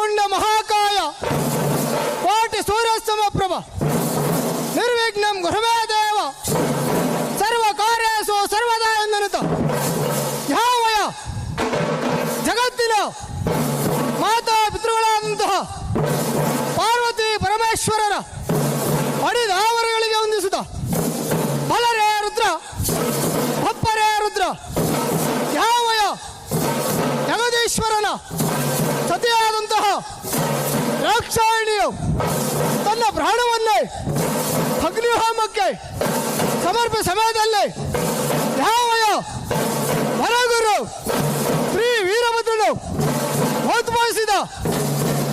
ವಕ್ರತುಂಡ ಮಹಾಕಾಯ ಕೋಟಿ ಸೂರ್ಯಸ್ತಮಪ್ರಭ ನಿರ್ವಿಘ್ನಂ ಗುರುಮೇ ದೇವ ಸರ್ವ ಕಾರ್ಯಸು ಸರ್ವದಾ ಎಂದನುತ ಯಾವಯ ಜಗತ್ತಿನ ಮಾತಾ ಪಿತೃಗಳಾದಂತಹ ಪಾರ್ವತಿ ಪರಮೇಶ್ವರರ ಅಡಿದಾವರಗಳಿಗೆ ಹೊಂದಿಸುತ್ತ ಬಲರೇ ರುದ್ರ ಅಪ್ಪರೇ ರುದ್ರ ಯಾವಯ ಜಗದೀಶ್ವರನ ಸತಿಯಾದಂತಹ ರಾಕ್ಷಾಯಣಿಯು ತನ್ನ ಪ್ರಾಣವನ್ನೇ ಅಗ್ನಿಹೋಮಕ್ಕೆ ಸಮರ್ಪ ಸಮಯದಲ್ಲಿ ಯಾವಯ ವರಗುರು ಶ್ರೀ ವೀರಭದ್ರನು ಉದ್ಭವಿಸಿದ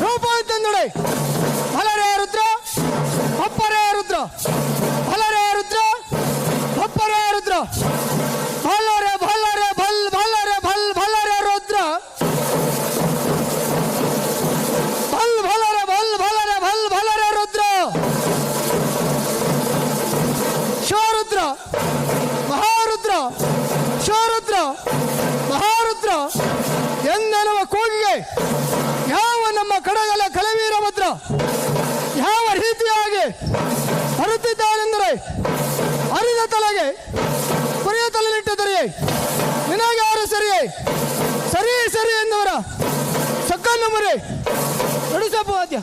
ರೂಪ ಎಂತೆಂದಡೆ ಬಲರೇ ರುದ್ರ ಅಪ್ಪರೇ ರುದ್ರ ಬಲರೇ ರುದ್ರ ಅಪ್ಪರೇ ರುದ್ರ ಬಲ್ಲರೆ ಬಲ್ಲರೆ ಬಲ್ ಬಲ್ಲರೆ ಬಲ್ ಬಲ್ಲರೆ ರುದ್ರ ಬಲ್ ಬಲರೆ ಬಲ್ ಬಲರೆ ಬಲ್ ಬಲರೆ ರುದ್ರ ಶಿವರುದ್ರ ಮಹಾರುದ್ರ ಶಿವರುದ್ರ ಮಹಾರುದ್ರ ಎಂದೆನ್ನುವ ಕೂಗಿಗೆ ಯಾವ ನಮ್ಮ ಕಡಗಲ ಕಲವೀರಭದ್ರ ಯಾವ ರೀತಿಯಾಗಿ ಬರುತ್ತಿದ್ದಾನೆಂದರೆ ಅರಿದ ತಲೆಗೆ ಕುರಿಯ ತಲೆನಿಟ್ಟಿದ್ದರೆಯೇ ನಿನಗೆ ಯಾರು ಸರಿಯೇ ಸರಿ ಸರಿ ಎನ್ನುವರ ಸಕ್ಕನ್ನು ಮುರಿ ನುಡಿಸಪ್ಪು ವಾದ್ಯ.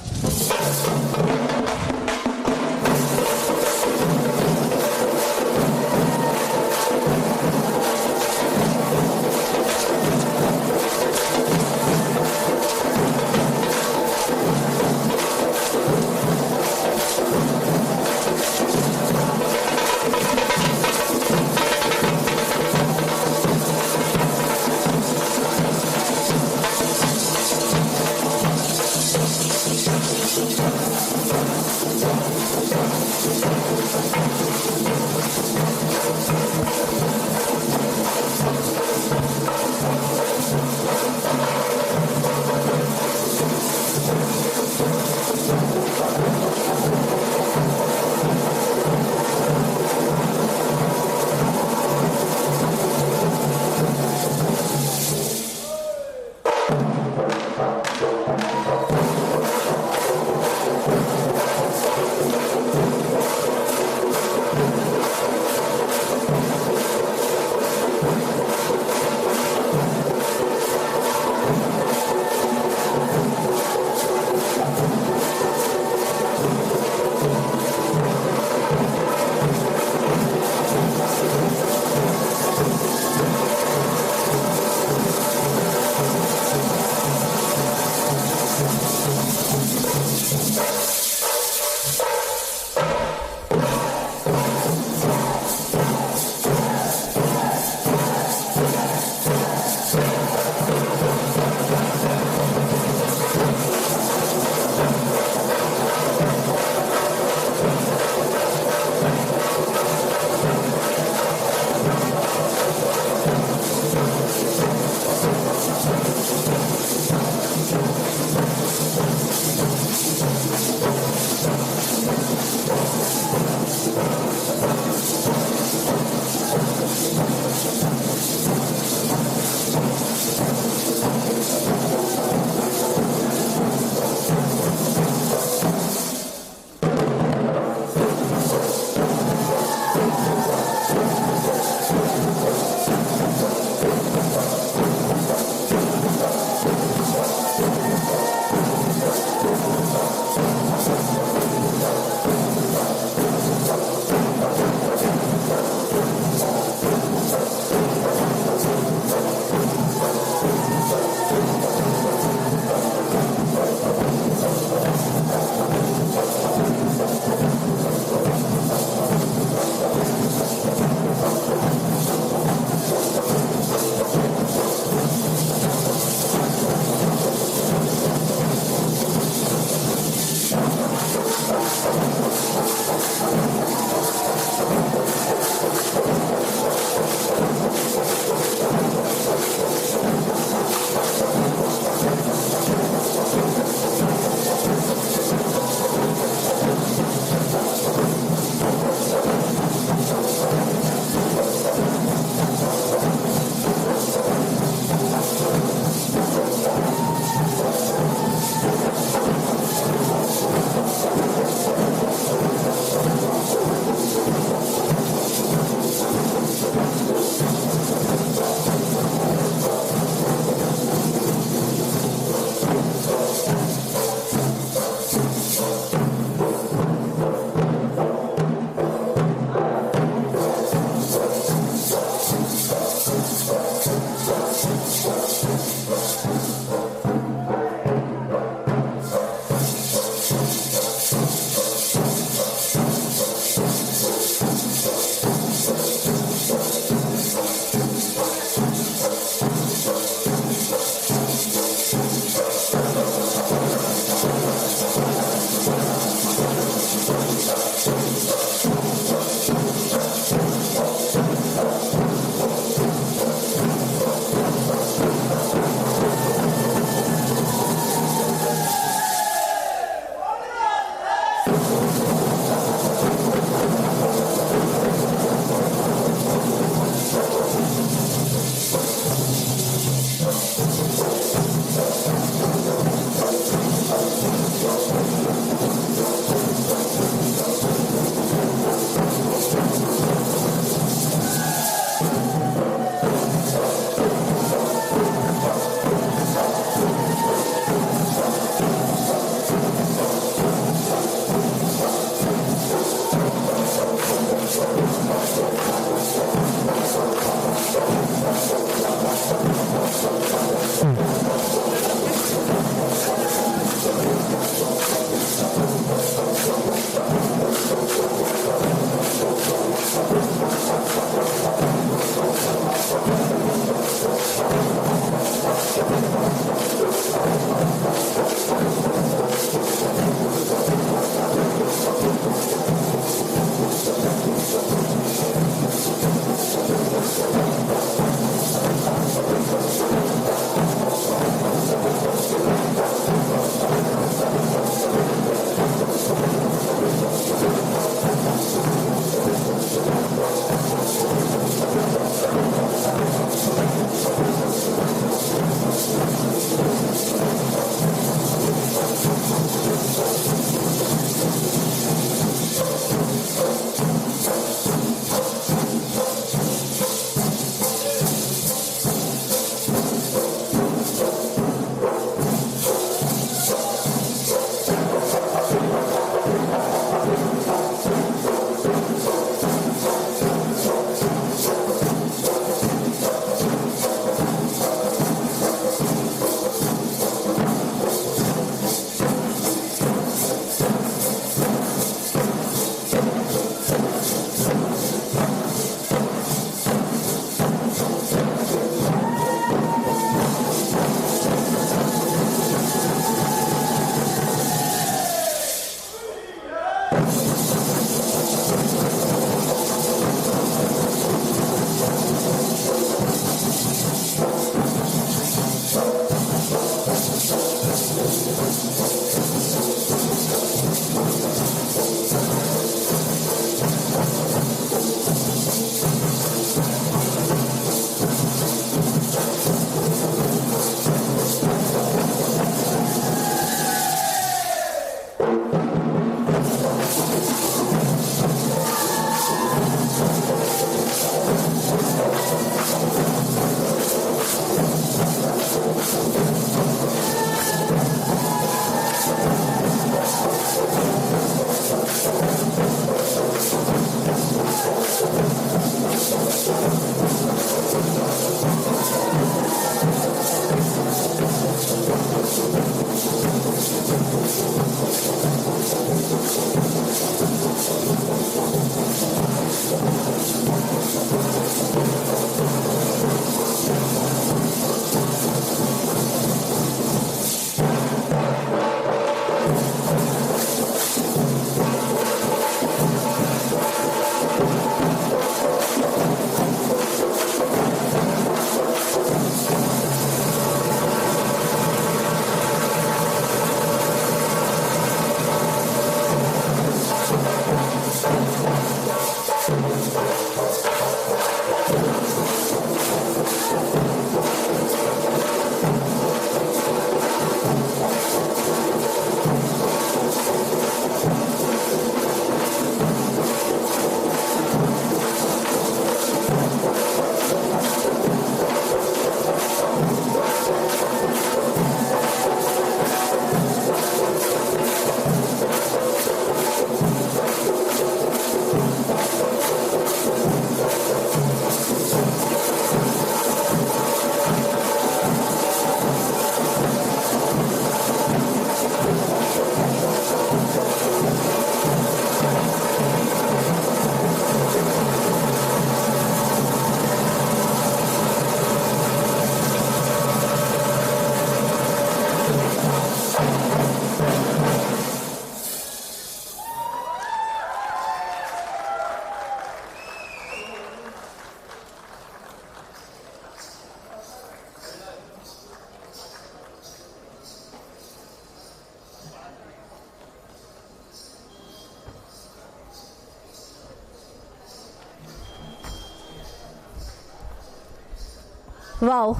Wow.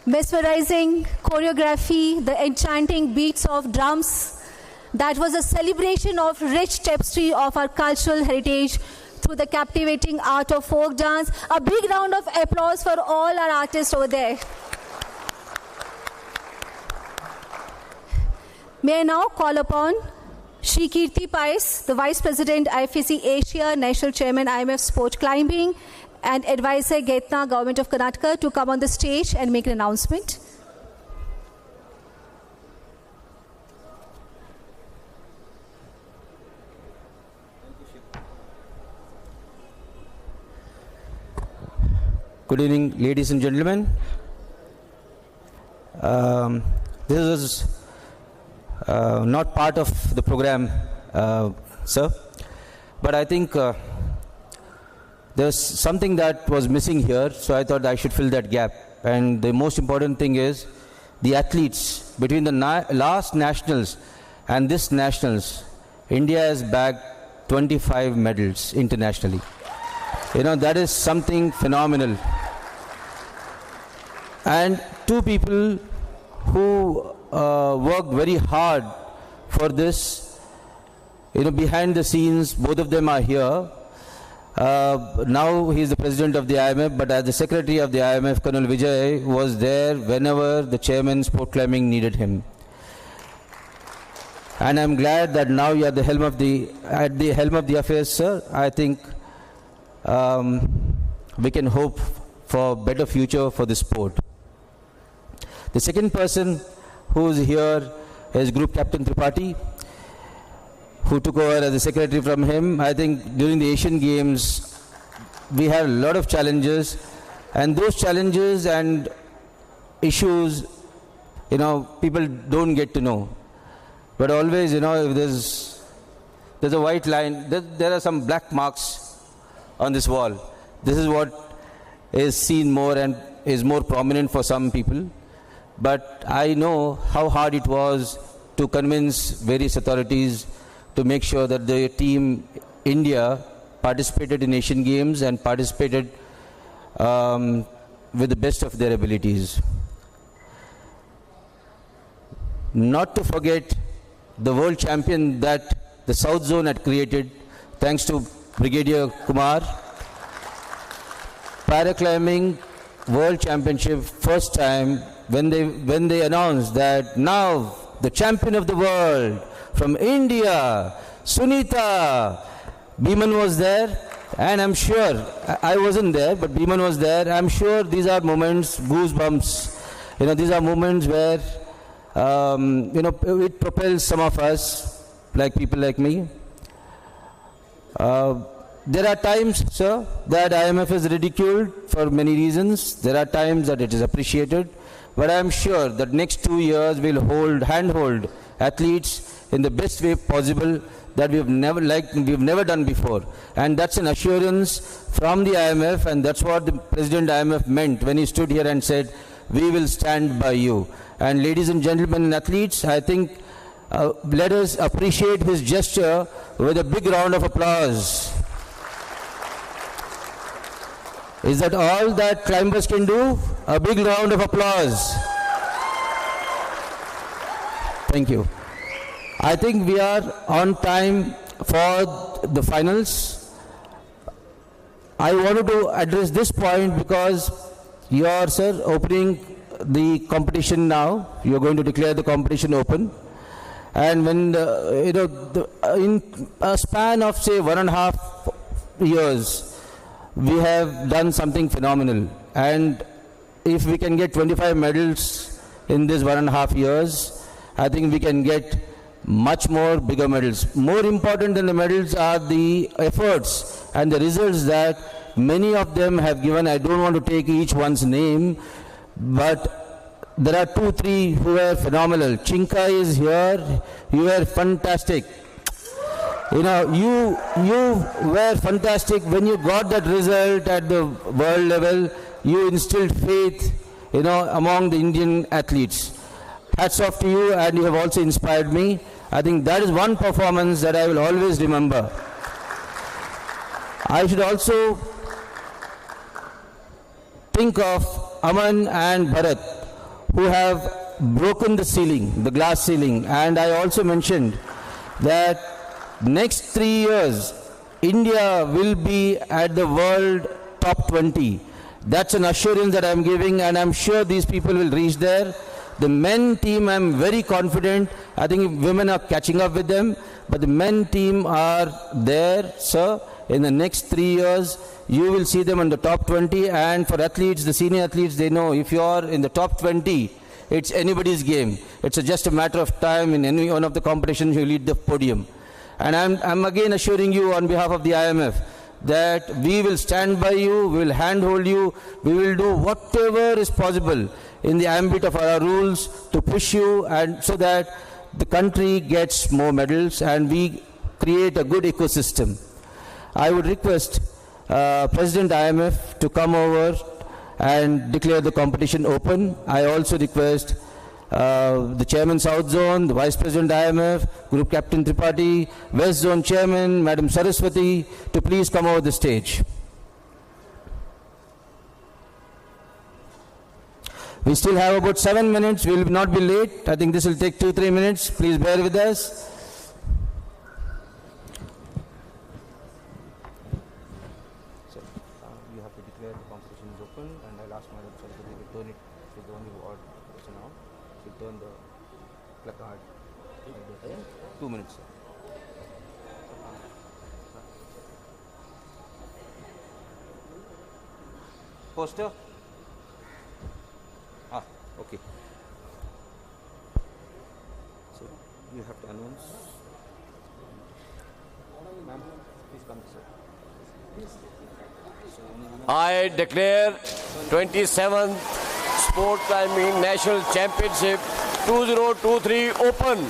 Mesmerizing choreography, the enchanting beats of drums. That was a celebration of rich tapestry of our cultural heritage through the captivating art of folk dance. A big round of applause for all our artists over there. May I now call upon Shri Kirti Pais, the Vice President, IFSC Asia, National Chairman, IMF Sport Climbing, and Advisor, Gaetna, Government of Karnataka, to come on the stage and make an announcement. Good evening, ladies and gentlemen. This is not part of the program, sir, but I think there's something that was missing here, so I thought I should fill that gap. And the most important thing is the athletes. Between the last nationals and this nationals, India has bagged 25 medals internationally. You know, that is something phenomenal. And two people who worked very hard for this, you know, behind the scenes, both of them are here. Now he is the president of the IMF, but as the secretary of the IMF, Colonel Vijay was there whenever the chairman sport climbing needed him. And I'm glad that now you are at the helm of the affairs, sir. I think we can hope for better future for the sport. The second person who is here is Group Captain Tripathi, who took over as the secretary from him. I think during the Asian Games, we had a lot of challenges, and those challenges and issues, you know, people don't get to know. But always, you know, if there's a white line, there are some black marks on this wall. This is what is seen more and is more prominent for some people. But I know how hard it was to convince various authorities to make sure that the team India participated in Asian Games and participated with the best of their abilities. Not to forget the world champion that the South Zone had created, thanks to Brigadier Kumar. Paraclimbing World Championship, first time when they announced that now the champion of the world from India, Sunita, Biman was there, and I'm sure, I wasn't there, but Biman was there. I'm sure these are moments, goosebumps. You know, these are moments where, you know, it propels some of us, like people like me. There are times, sir, that IMF is ridiculed for many reasons. There are times that it is appreciated. But I am sure that next 2 years we'll handhold athletes in the best way possible that we've never done before. And that's an assurance from the IMF, and that's what the President IMF meant when he stood here and said, we will stand by you. And ladies and gentlemen and athletes, I think let us appreciate his gesture with a big round of applause. Is that all that climbers can do? A big round of applause. Thank you. I think we are on time for the finals. I wanted to address this point because you are, sir, opening the competition now. You are going to declare the competition open. And when, in a span of, say, 1.5 years, we have done something phenomenal. And if we can get 25 medals in this 1.5 years, I think we can get much more bigger medals. More important than the medals are the efforts and the results that many of them have given. I don't want to take each one's name, but there are 2, 3 who were phenomenal. Chinka is here. You were fantastic. You know, you were fantastic. When you got that result at the world level, you instilled faith, you know, among the Indian athletes. Hats off to you, and you have also inspired me. I think that is one performance that I will always remember. think of Aman and Bharat, who have broken the ceiling, the glass ceiling. And I also mentioned that next 3 years, India will be at the world top 20. That's an assurance that I'm giving, and I'm sure these people will reach there. The men team, I'm very confident. I think women are catching up with them, but the men team are there, sir. In the next 3 years, you will see them in the top 20. And for athletes, the senior athletes, they know if you are in the top 20, it's anybody's game. It's just a matter of time. In any one of the competitions, you lead the podium. And I'm again assuring you on behalf of the IMF that we will stand by you, we will handhold you, we will do whatever is possible in the ambit of our rules to push you, and so that the country gets more medals and we create a good ecosystem. I would request President IMF to come over and declare the competition open. I also request the Chairman South Zone, the Vice President IMF, Group Captain Tripathi, West Zone Chairman, Madam Saraswati, to please come over the stage. We still have about 7 minutes. We will not be late. I think this will take 2-3 minutes. Please bear with us. You have to declare the competition is open, and I'll ask Madam Saraswati to turn it to the only ward person now. To turn the placard. 2 minutes, sir. Poster? Okay. So you have to announce. Ma'am, please come, sir. I declare 27th Sport Climbing National Championship 2023 open.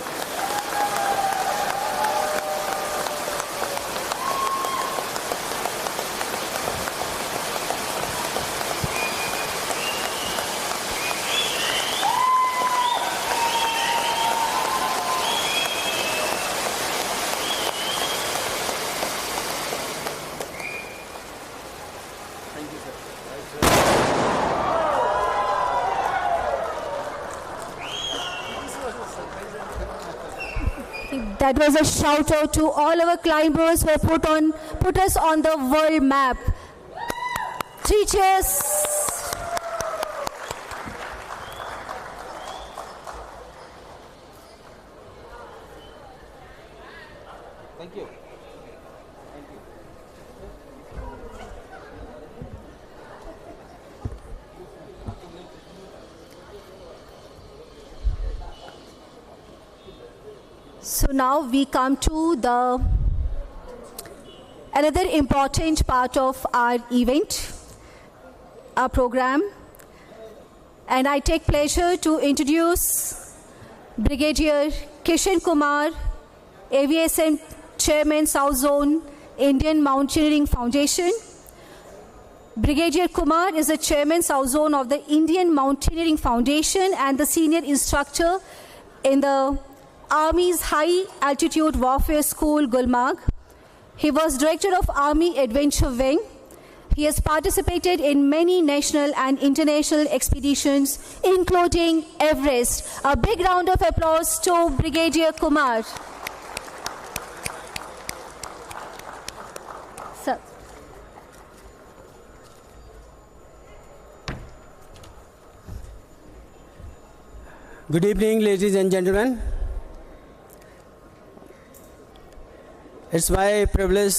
That was a shout out to all our climbers who have put us on the world map. 3 cheers. Thank you. So now we come to another important part of our event, our program, and I take pleasure to introduce Brigadier Kishan Kumar, Aviation Chairman, South Zone, Indian Mountaineering Foundation. Brigadier Kumar is the Chairman, South Zone of the Indian Mountaineering Foundation and the Senior Instructor in the Army's High Altitude Warfare School, Gulmarg. He was Director of Army Adventure Wing. He has participated in many national and international expeditions, including Everest. A big round of applause to Brigadier Kumar. Sir. Good evening, ladies and gentlemen. It's my privilege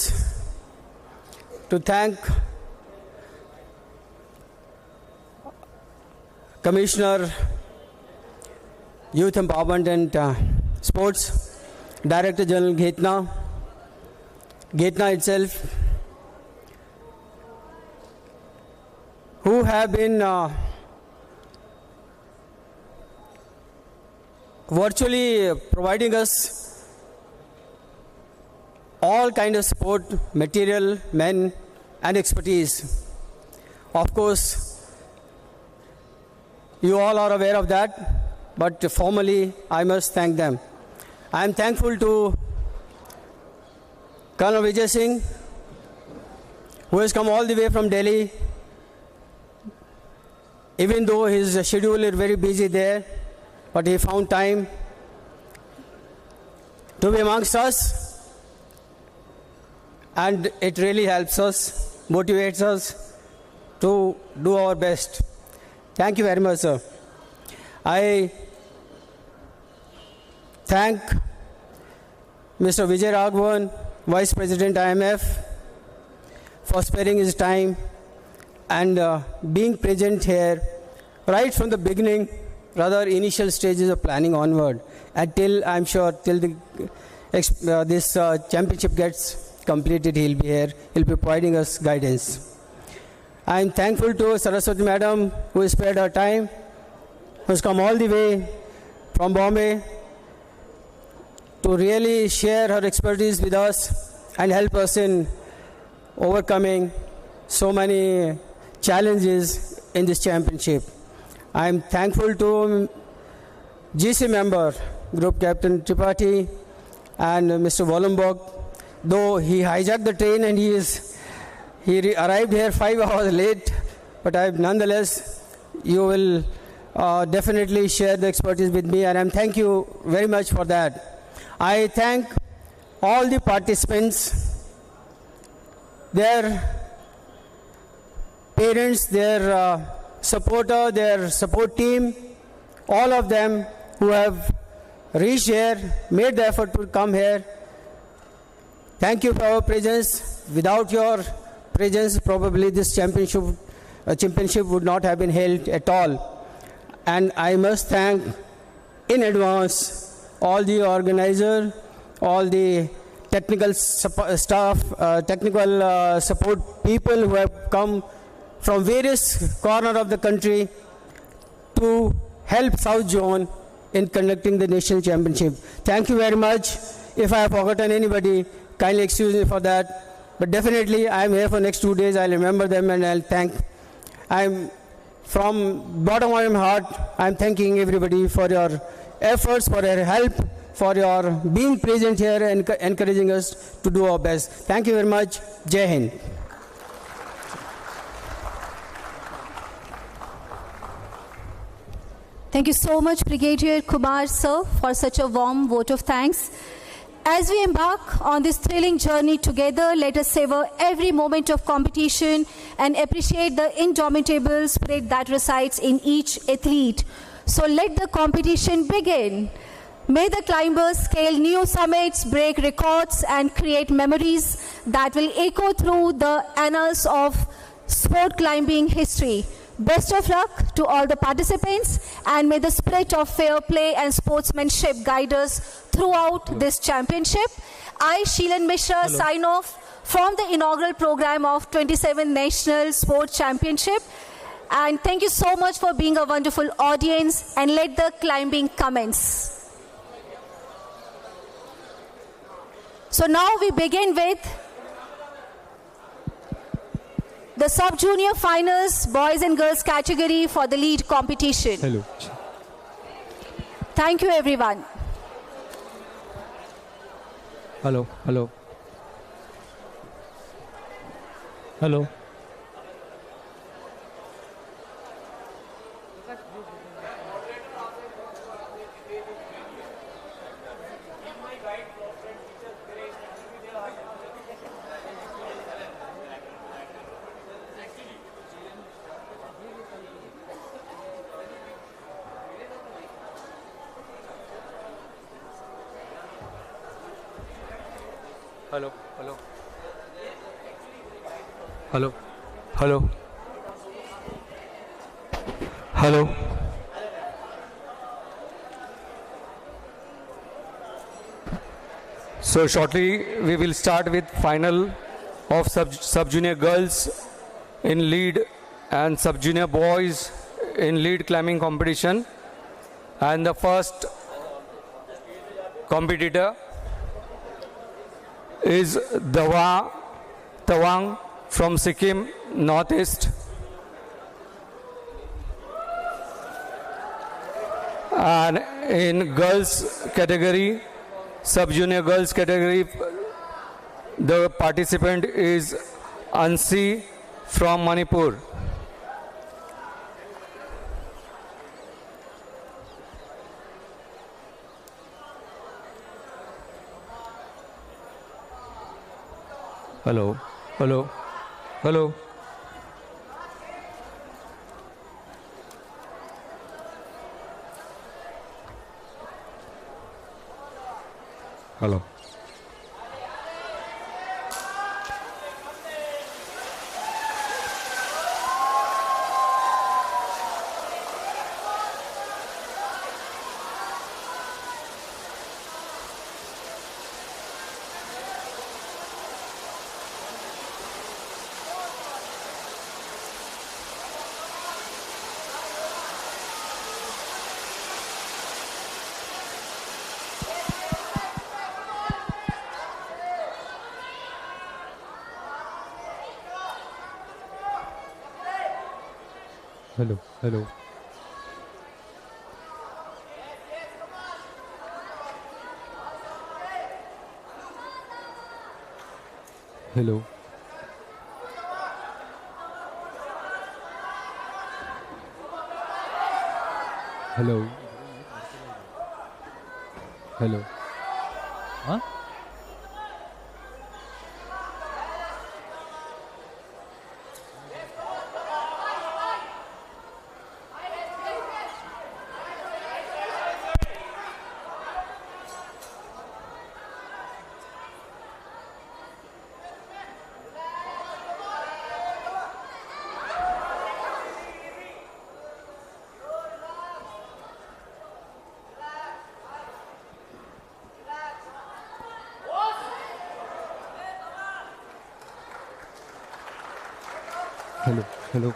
to thank Commissioner Youth Empowerment and Sports, Director General Ghetna itself, who have been virtually providing us all kind of support, material, men, and expertise. Of course, you all are aware of that, but formally, I must thank them. I am thankful to Colonel Vijay Singh, who has come all the way from Delhi even though his schedule is very busy there, but he found time to be amongst us, and it really helps us, motivates us to do our best. Thank you very much, sir. I thank Mr. Vijay Raghavan, Vice President IMF, for sparing his time and being present here right from the beginning, rather initial stages of planning onward, until I'm sure till this championship gets completed, he'll be here. He'll be providing us guidance. I'm thankful to Saraswati Madam, who has spared her time, who's come all the way from Bombay to really share her expertise with us and help us in overcoming so many challenges in this championship. I'm thankful to GC member, Group Captain Tripathi and Mr. Wallenberg, though he hijacked the train and he arrived here 5 hours late, but nonetheless, you will definitely share the expertise with me, and I thank you very much for that. I thank all the participants, their parents, their supporter, their support team, all of them who have reached here, made the effort to come here. Thank you for your presence. Without your presence, probably this championship would not have been held at all. And I must thank in advance all the organizers, all the technical staff, technical support people who have come from various corners of the country to help South Zone in conducting the national championship. Thank you very much. If I have forgotten anybody, kindly excuse me for that. But definitely, I am here for next 2 days. I'll remember them and I'll thank. I'm from bottom of my heart, I'm thanking everybody for your efforts, for your help, for your being present here and encouraging us to do our best. Thank you very much. Jai Hind. Thank you so much, Brigadier Kumar, sir, for such a warm vote of thanks. As we embark on this thrilling journey together, let us savor every moment of competition and appreciate the indomitable spirit that resides in each athlete. So let the competition begin. May the climbers scale new summits, break records, and create memories that will echo through the annals of sport climbing history. Best of luck to all the participants, and may the spirit of fair play and sportsmanship guide us throughout this championship. I, Sheelan Mishra, sign off from the inaugural program of 27th National Sports Championship. And thank you so much for being a wonderful audience, and let the climbing commence. So now we begin with the sub-junior finals, boys and girls category for the lead competition. Hello. Thank you, everyone. Hello. Hello. Hello. Hello, hello. Hello, hello. Hello. So shortly we will start with final of sub-junior girls in lead and sub-junior boys in lead climbing competition. And the first competitor is Tawang from Sikkim, Northeast. And in girls category, sub-junior girls category, the participant is Ansi from Manipur. Hello. Hello. Hello. Hello. Hello. Hello. Hello. Hello. Hello. Huh? Hello. Hello.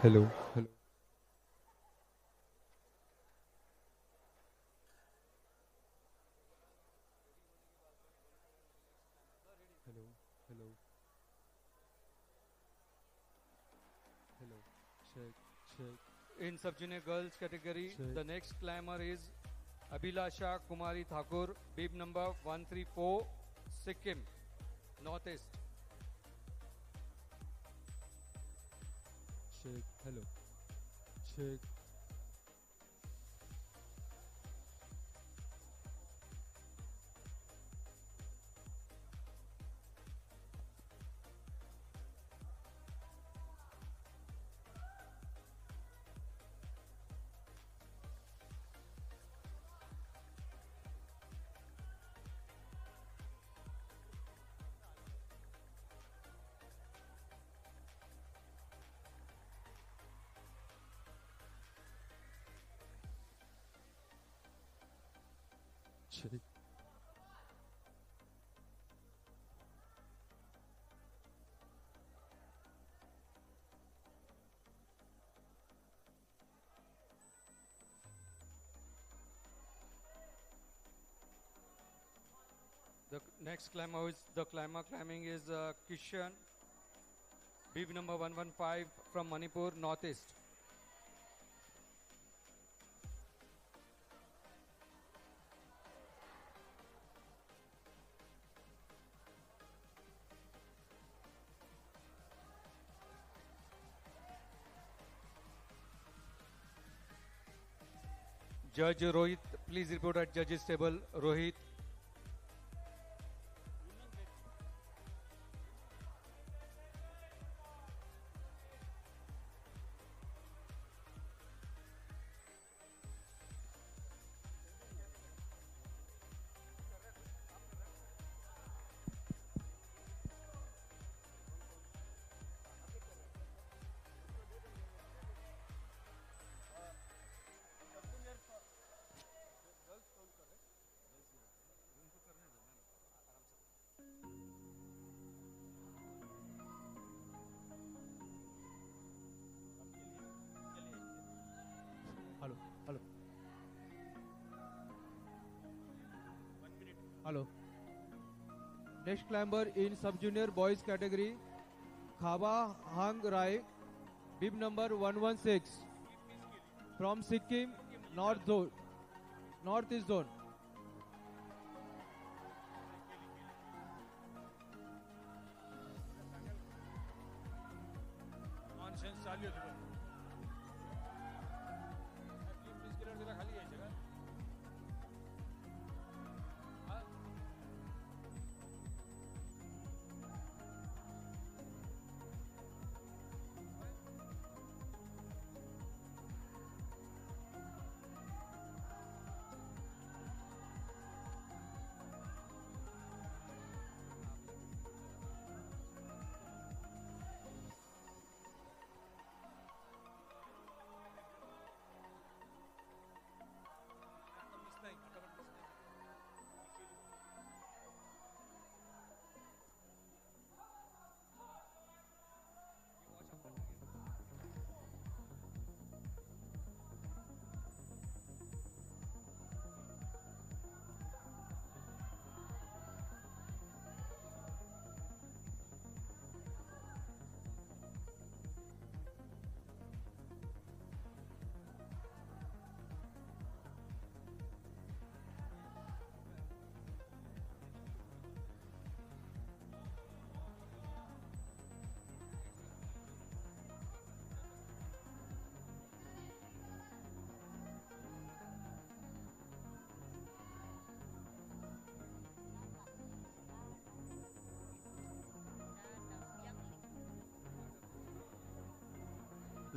Hello. Hello. Hello. Hello. Hello. Check. Check. In sub-junior girls category, Check. the next climber is Abhilasha Kumari Thakur, bib number 134, Sikkim, Northeast. Check. Hello. Check. Check. The next climber is the climber climbing is Kishan, bib number 115 from Manipur, Northeast. Judge Rohit, please report at judges table. Rohit. Hello. Hello. Hello. Next climber in sub-junior boys category, Khaba Hang Rai, bib number 116, from Sikkim, Northeast Zone.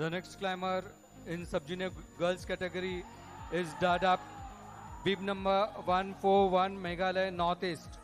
The next climber in sub-junior girls category is Dadap, bib number 141, Meghalaya Northeast.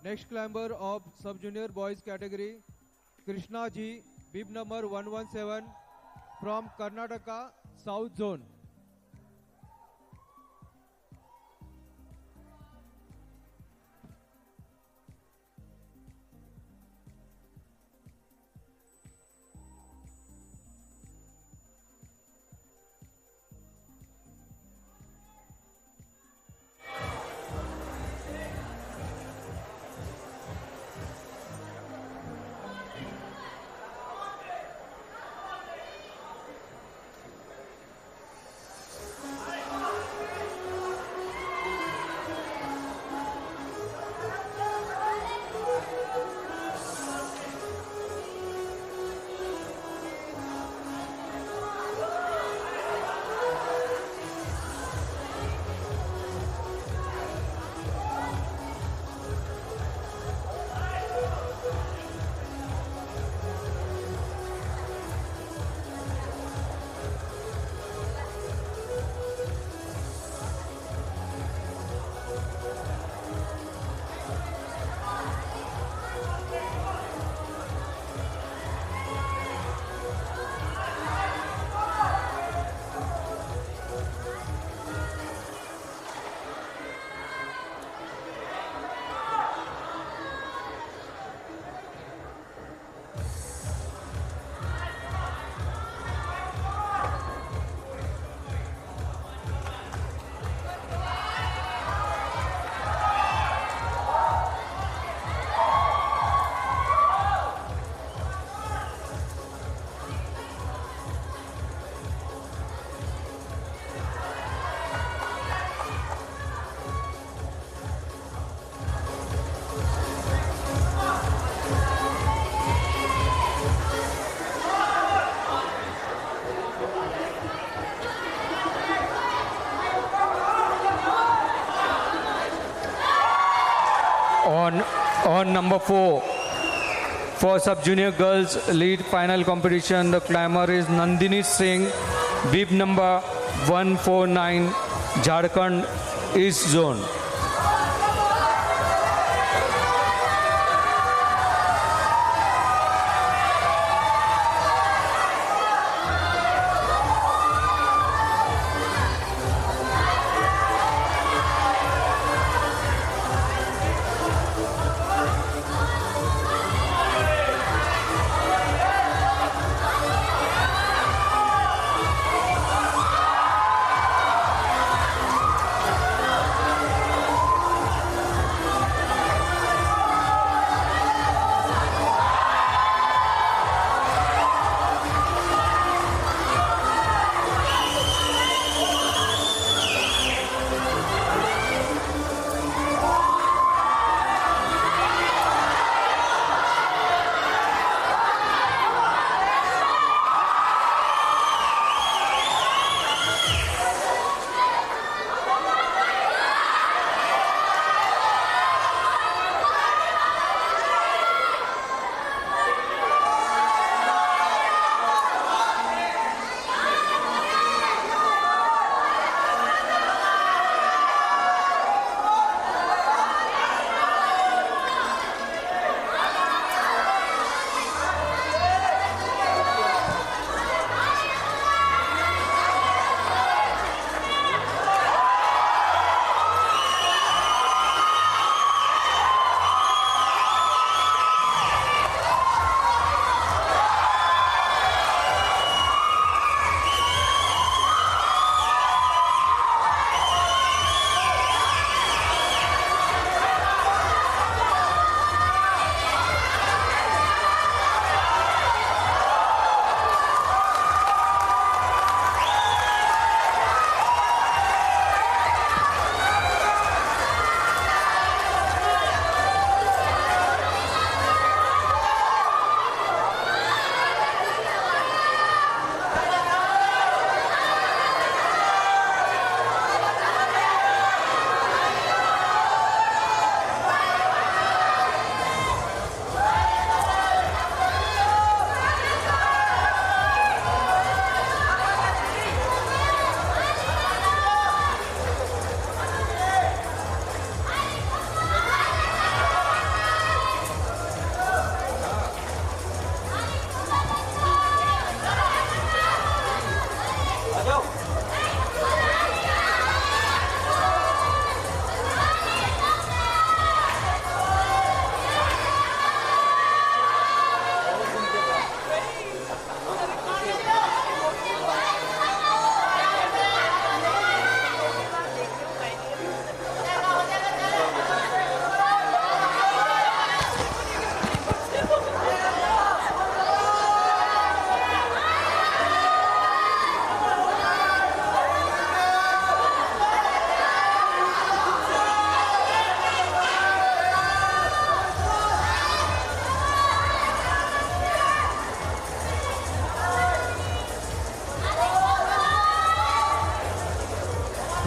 Next climber of sub-junior boys category, Krishna Ji, bib number 117 from Karnataka, South Zone. number 4. For sub-junior girls lead final competition, the climber is Nandini Singh, bib number 149, Jharkhand East Zone.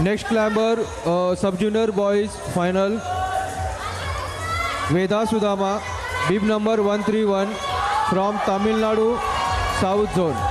Next climber, sub-junior boys final. Veda Sudama, bib number 131 from Tamil Nadu, South Zone.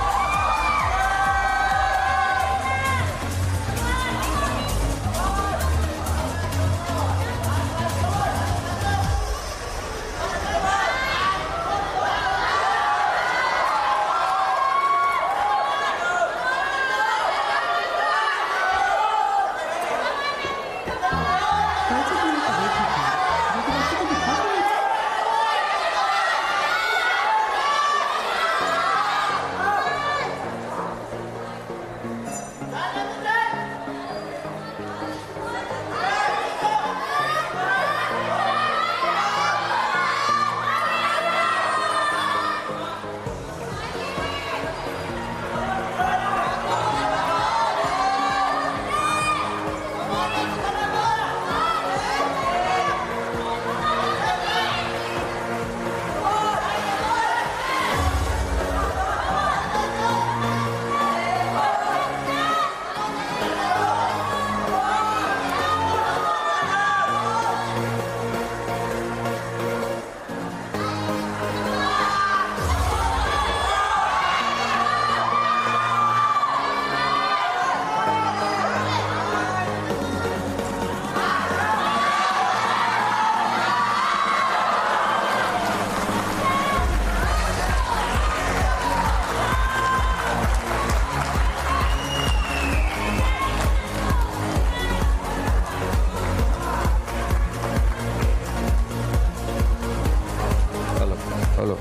Hello.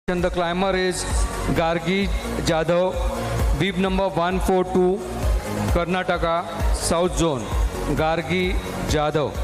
And the climber is Gargi Jadhav, beep number 142, Karnataka, South Zone. Gargi Jadhav.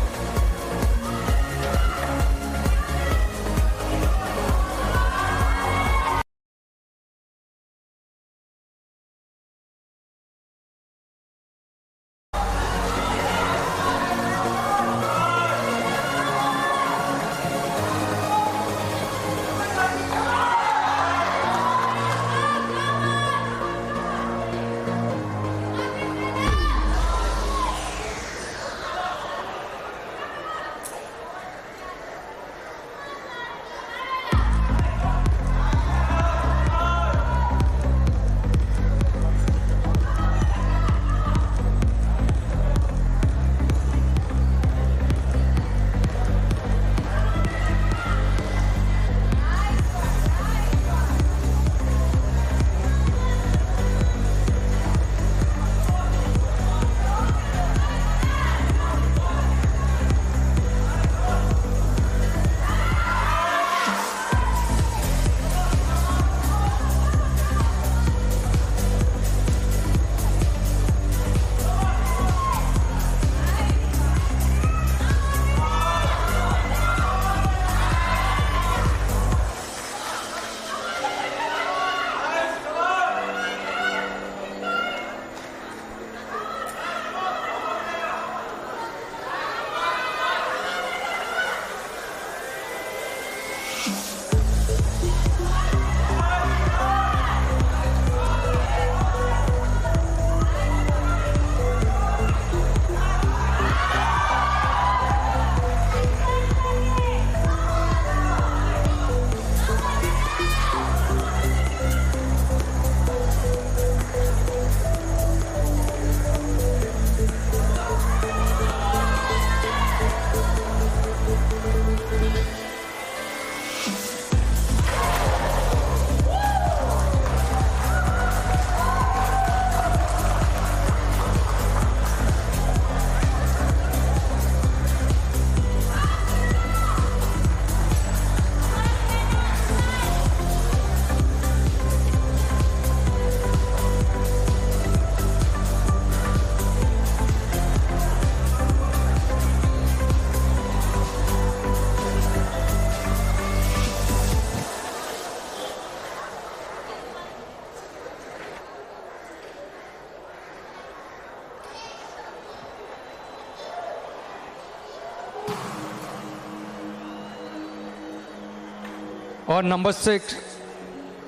On number 6,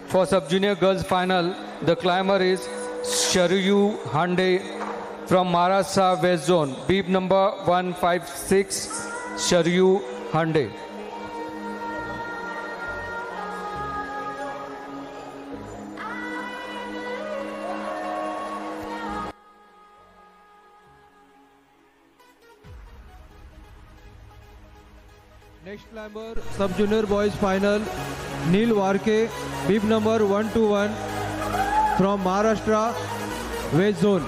for sub-junior girls final, the climber is Sharuyu Hande from Maharashtra West Zone. Beep number 156, Sharuyu Hande. Next climber, sub-junior boys final, Neil Warke, beep number 121 from Maharashtra West Zone.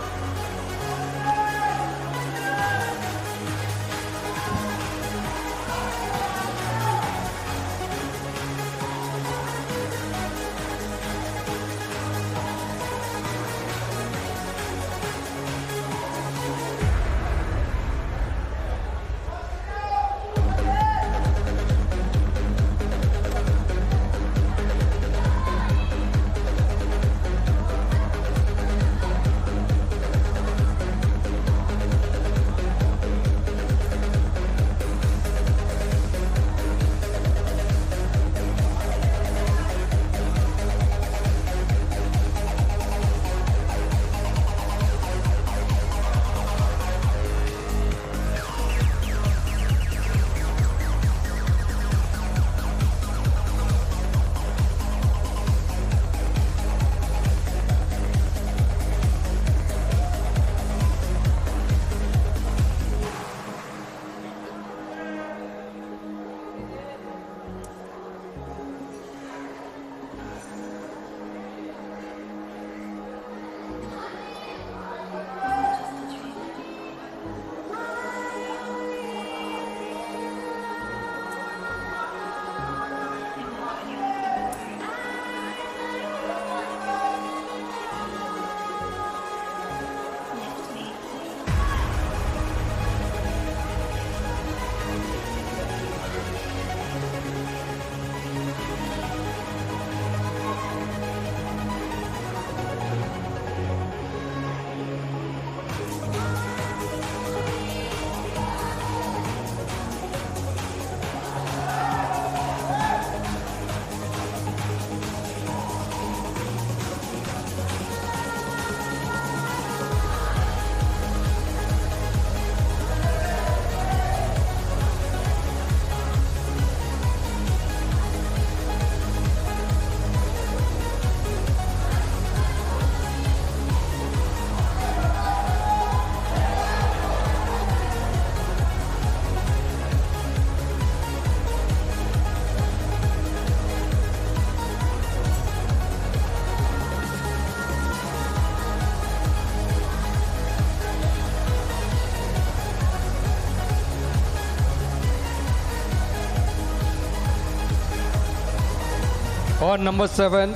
On number 7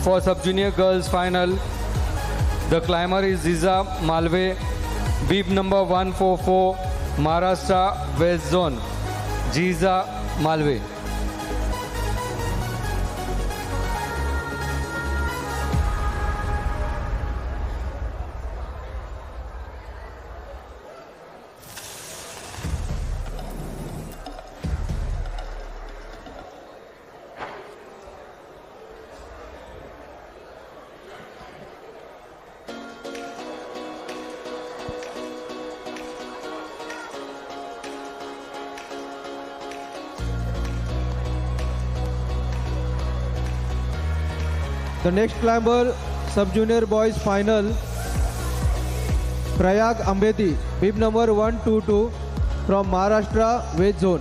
for sub-junior girls final, the climber is Ziza Malve, bib number 144, Maharashtra West Zone. Ziza Malve. The next climber, sub-junior boys final, Prayag Ambedi, bib number 122 from Maharashtra West Zone.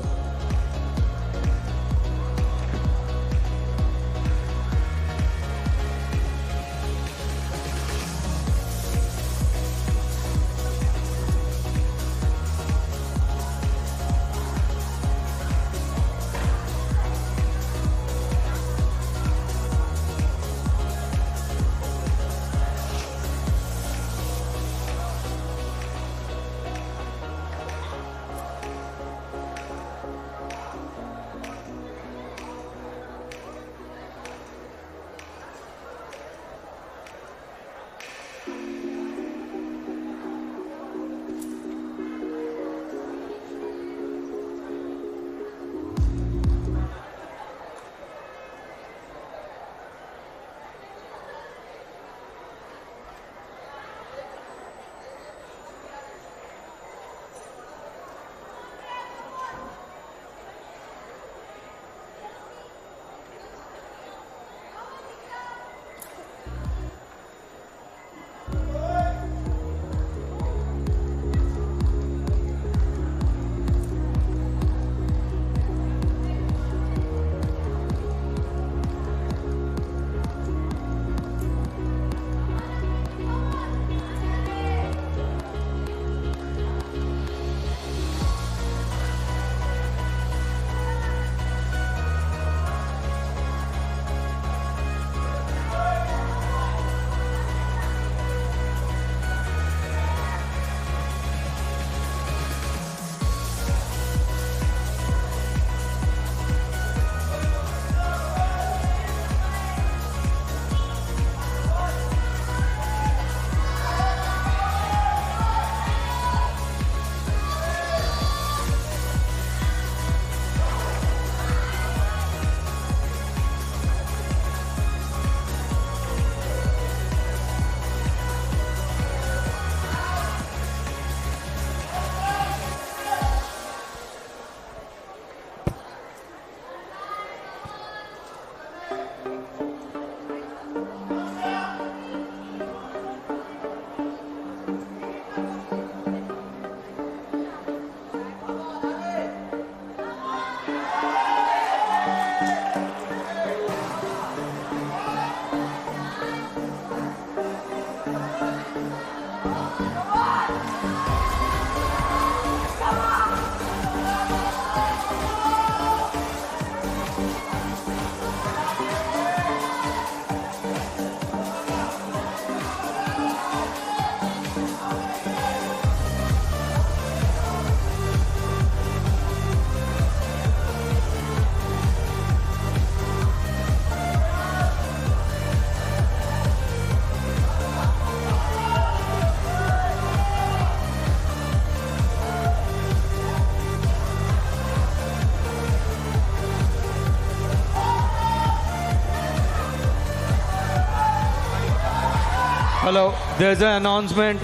Hello, there's an announcement.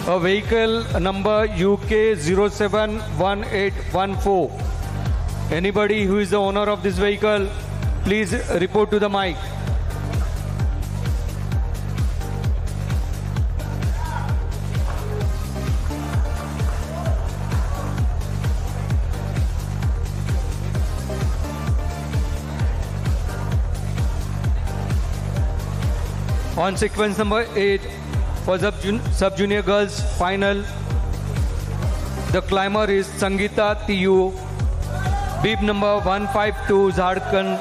A vehicle number UK 071814. Anybody who is the owner of this vehicle, please report to the mic. On sequence number 8 for sub-junior girls final, the climber is Sangeeta Tiyu, bib number 152 Jharkhand.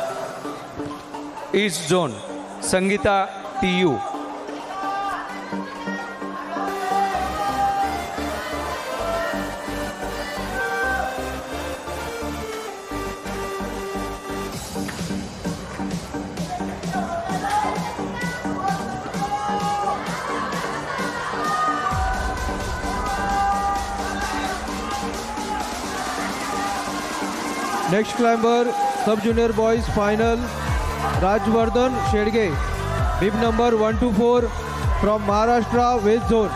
East Zone, Sangeeta TU. Next climber, sub-junior boys final, Rajvardhan Shedge, bib number 124 from Maharashtra West Zone.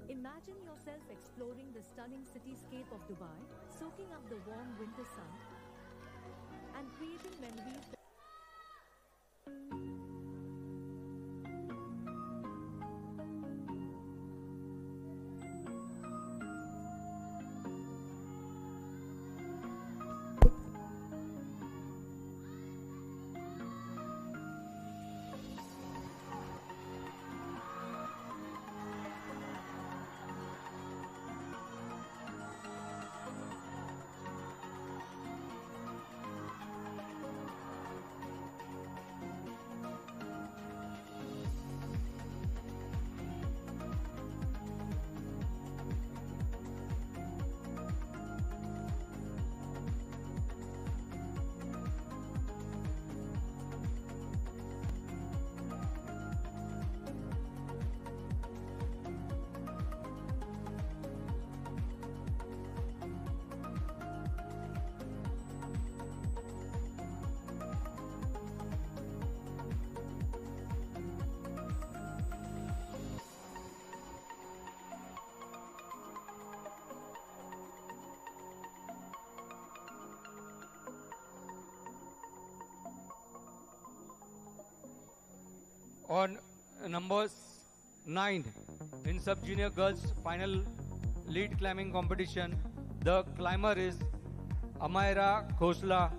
Imagine yourself exploring the stunning cityscape of Dubai, soaking up the warm winter sun, and creating memories. On number 9 in sub-junior girls final lead climbing competition, the climber is Amaira Khosla,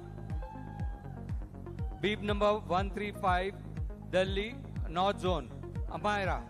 beep number 135, Delhi North Zone. Amaira.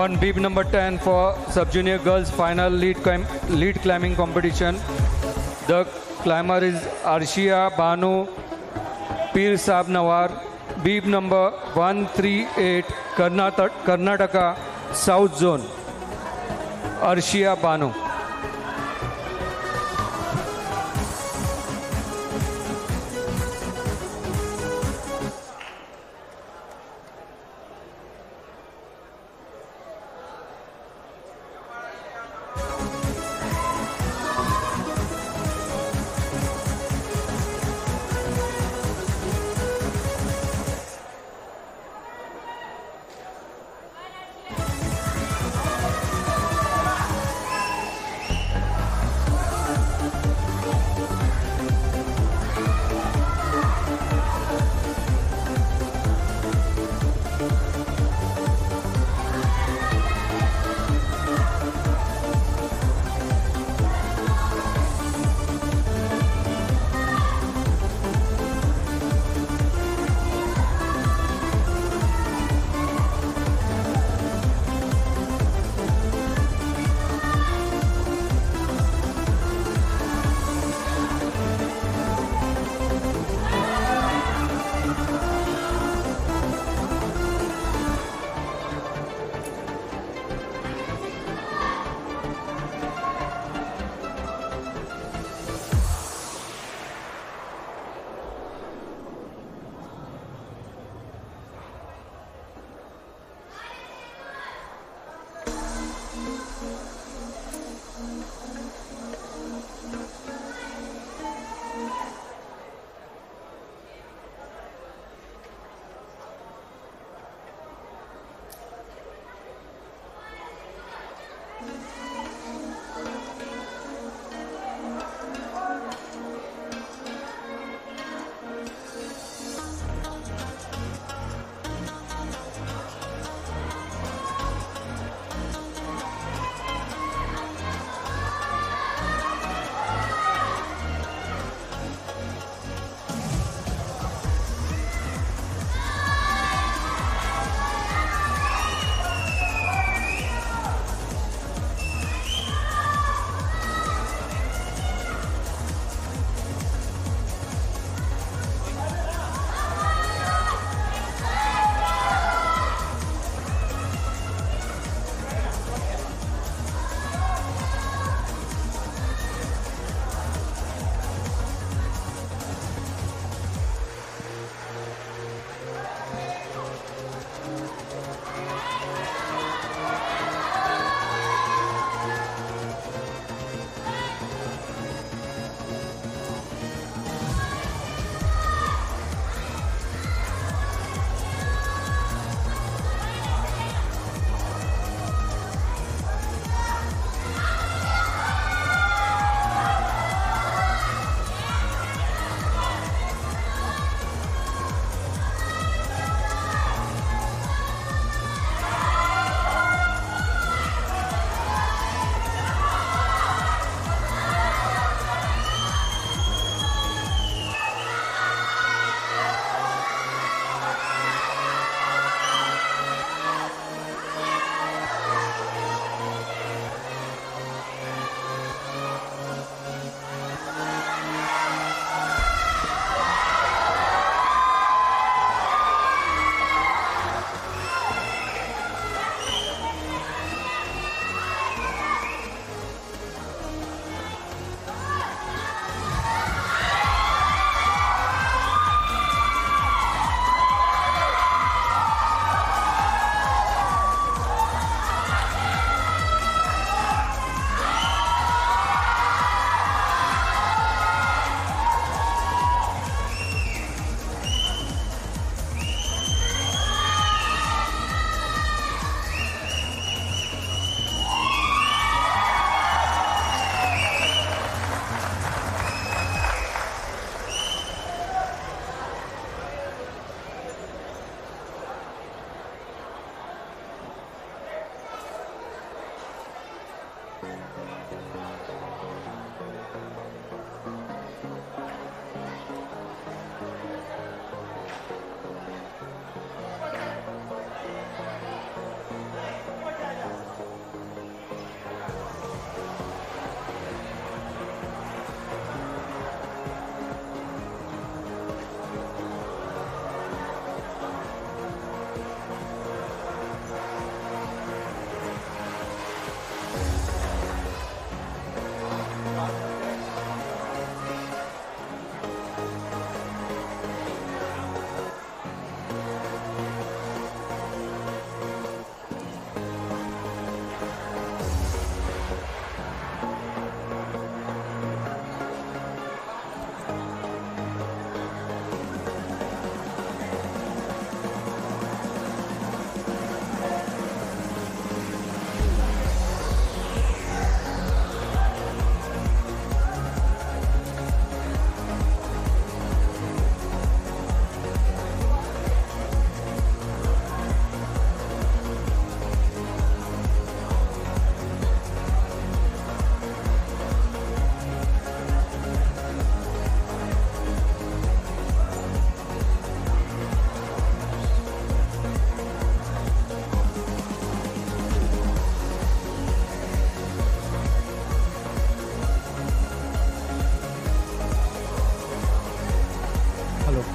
on bib number 10 for sub-junior girls final lead climbing competition. The climber is Arshia Banu Pir Saab Nawar, bib number 138, Karnataka South Zone. Arshia Banu.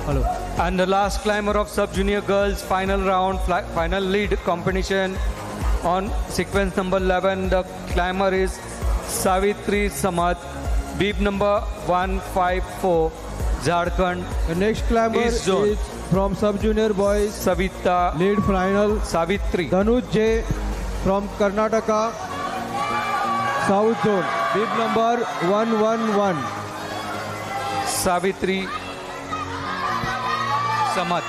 Hello. And the last climber of sub-junior girls final round, final lead competition on sequence number 11. The climber is Savitri Samat, beep number 154, Jharkhand. The next climber East zone. is from sub-junior boys, Savita lead final, Savitri. Dhanuj J from Karnataka, South Zone, bib number 111. Savitri Samat.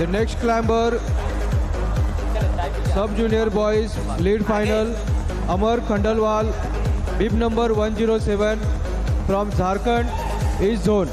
The next climber, sub-junior boys, lead final, Amar Khandalwal, bib number 107 from Jharkhand, East Zone.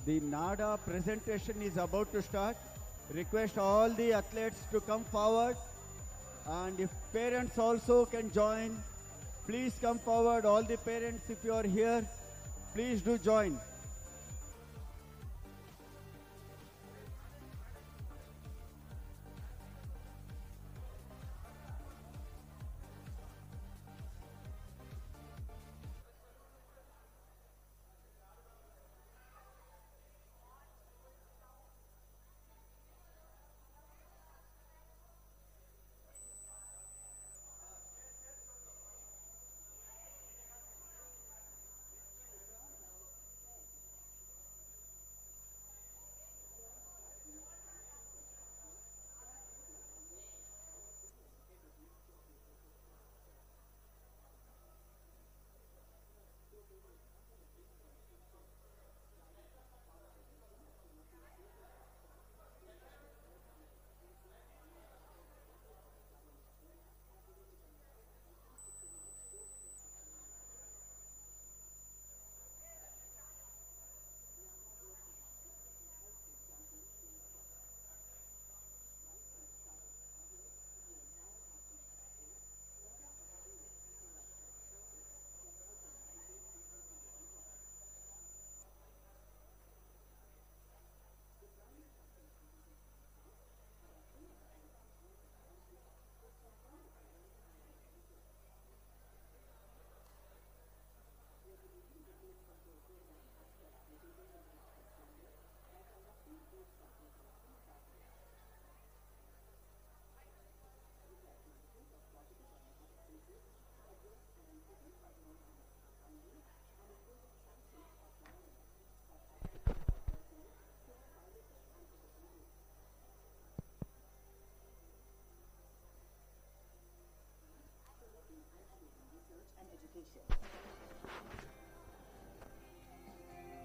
The NADA presentation is about to start. Request all the athletes to come forward, and if parents also can join, please come forward. All the parents, if you are here, please do join.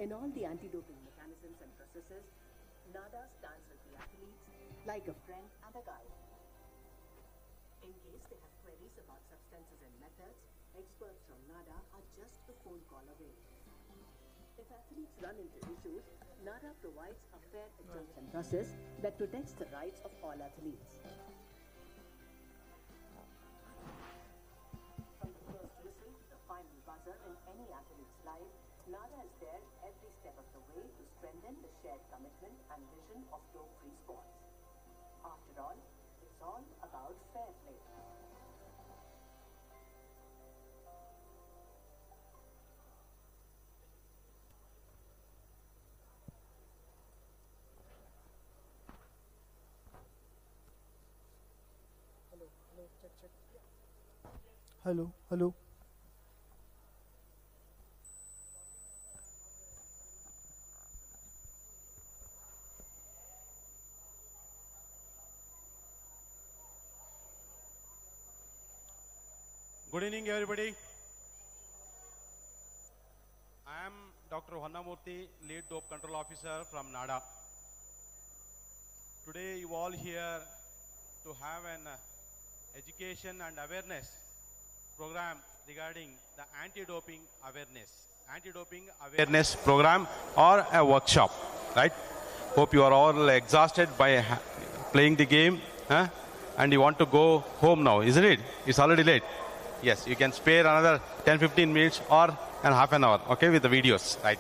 In all the anti-doping mechanisms and processes, NADA stands with the athletes like a friend and a guide. In case they have queries about substances and methods, experts from NADA are just a phone call away. If athletes run into issues, NADA provides a fair adjustment process that protects the rights of all athletes. From the first whistle to the final buzzer in any athlete's life, NADA is there every step of the way to strengthen the shared commitment and vision of dope-free sports. After all, it's all about fair play. Hello. Good evening, everybody. I am Dr. Hannamurthy, Lead Dope Control Officer from NADA. Today, you all here to have an education and awareness program regarding the anti-doping awareness program or a workshop, right? Hope you are all exhausted by playing the game, huh? And you want to go home now, isn't it? It's already late. Yes, you can spare another 10-15 minutes or half an hour, okay, with the videos, right?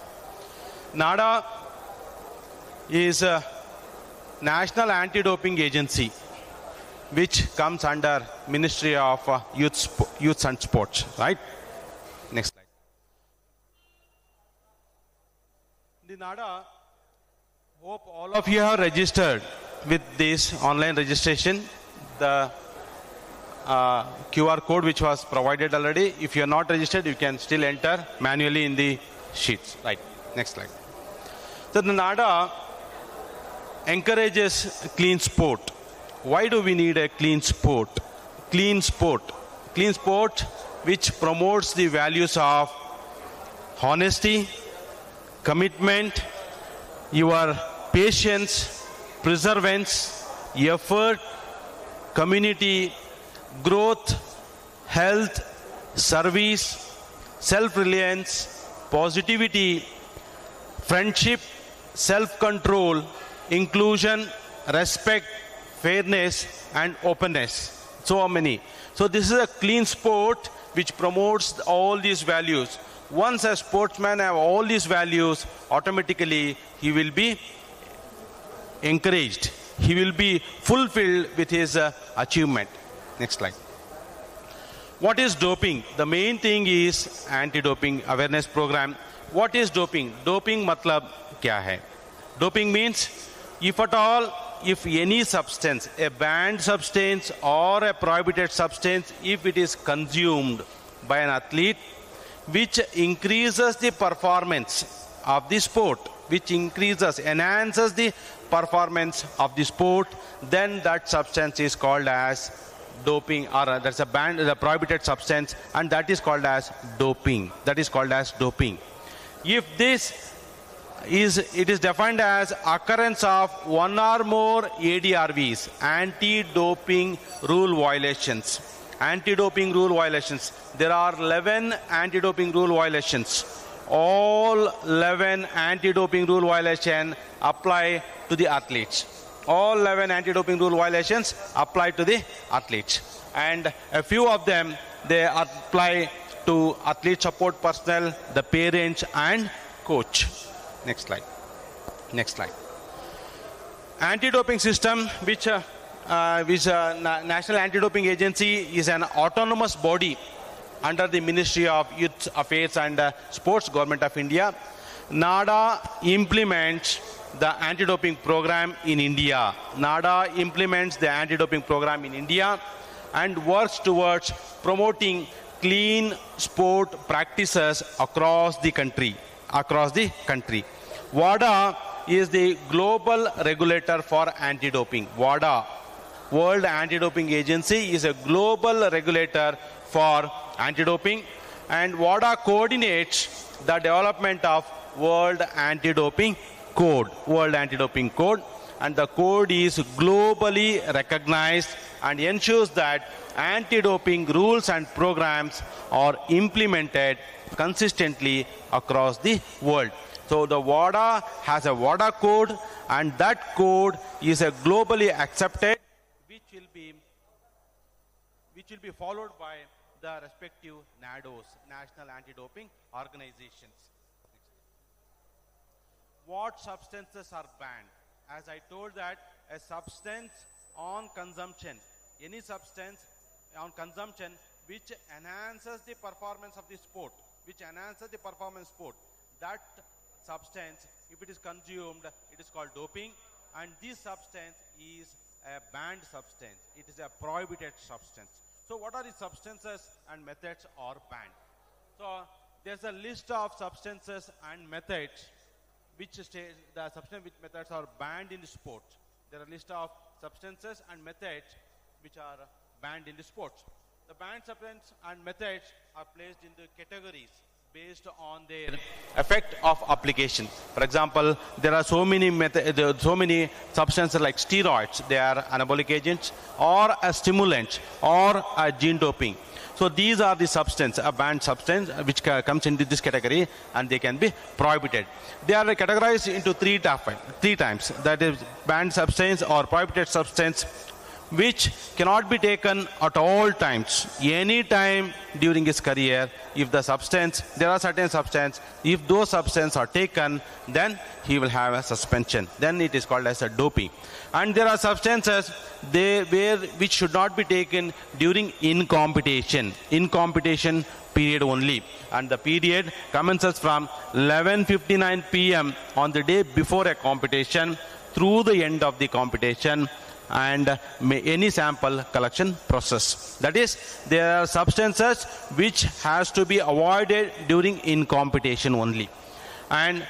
NADA is a National Anti-Doping Agency, which comes under Ministry of Youth and Sports, right? Next slide. The NADA, hope all of you have registered with this online registration. The QR code which was provided already. If you are not registered, you can still enter manually in the sheets. Right. Next slide. So the NADA encourages clean sport. Why do we need a clean sport? Clean sport which promotes the values of honesty, commitment, your patience, perseverance, effort, community, growth, health, service, self-reliance, positivity, friendship, self-control, inclusion, respect, fairness, and openness. So many. So this is a clean sport which promotes all these values. Once a sportsman have all these values, automatically he will be encouraged. He will be fulfilled with his achievement. Next slide. What is doping? The main thing is anti-doping awareness program. What is doping? Doping matlab kya hai? Doping means if at all, if any substance, a banned substance or a prohibited substance, if it is consumed by an athlete, which increases the performance of the sport, enhances the performance of the sport, then that substance is called as doping, or that's a banned, the prohibited substance, and that is called as doping. If it is defined as occurrence of one or more ADRVs, anti-doping rule violations. Anti-doping rule violations. There are 11 anti-doping rule violations. All 11 anti-doping rule violations apply to the athletes. All 11 anti-doping rule violations apply to the athletes. And a few of them, they apply to athlete support personnel, the parents, and coach. Next slide. Anti-doping system, which National Anti-Doping Agency is an autonomous body under the Ministry of Youth Affairs and Sports, Government of India. NADA implements the anti-doping program in India. NADA implements the anti-doping program in India and works towards promoting clean sport practices across the country. WADA is the global regulator for anti-doping. WADA, World Anti-Doping Agency, is a global regulator for anti-doping, and WADA coordinates the development of World Anti-Doping Code, and the code is globally recognized and ensures that anti-doping rules and programs are implemented consistently across the world. So the WADA has a WADA code, and that code is a globally accepted, which will be followed by the respective NADOs, National Anti-Doping Organizations. What substances are banned? As I told that a substance on consumption, any substance on consumption which enhances the performance of the sport, that substance, if it is consumed, it is called doping, and this substance is a banned substance. It is a prohibited substance. So what are the substances and methods are banned? So there's a list of substances and methods which state the substance which methods are banned in the sport. There are a list of substances and methods which are banned in the sports. The banned substances and methods are placed in the categories based on their effect of application. For example, there are so many substances like steroids. They are anabolic agents or a stimulant or a gene doping. So these are the substance, a banned substance which comes into this category, and they can be prohibited. They are categorized into three types. That is banned substance or prohibited substance, which cannot be taken at all times, any time during his career. If the substance, there are certain substances, if those substances are taken, then he will have a suspension. Then it is called as a doping. And there are substances which should not be taken during in competition period only. And the period commences from 11:59 p.m. on the day before a competition through the end of the competition and any sample collection process. That is, there are substances which has to be avoided during in competition only. And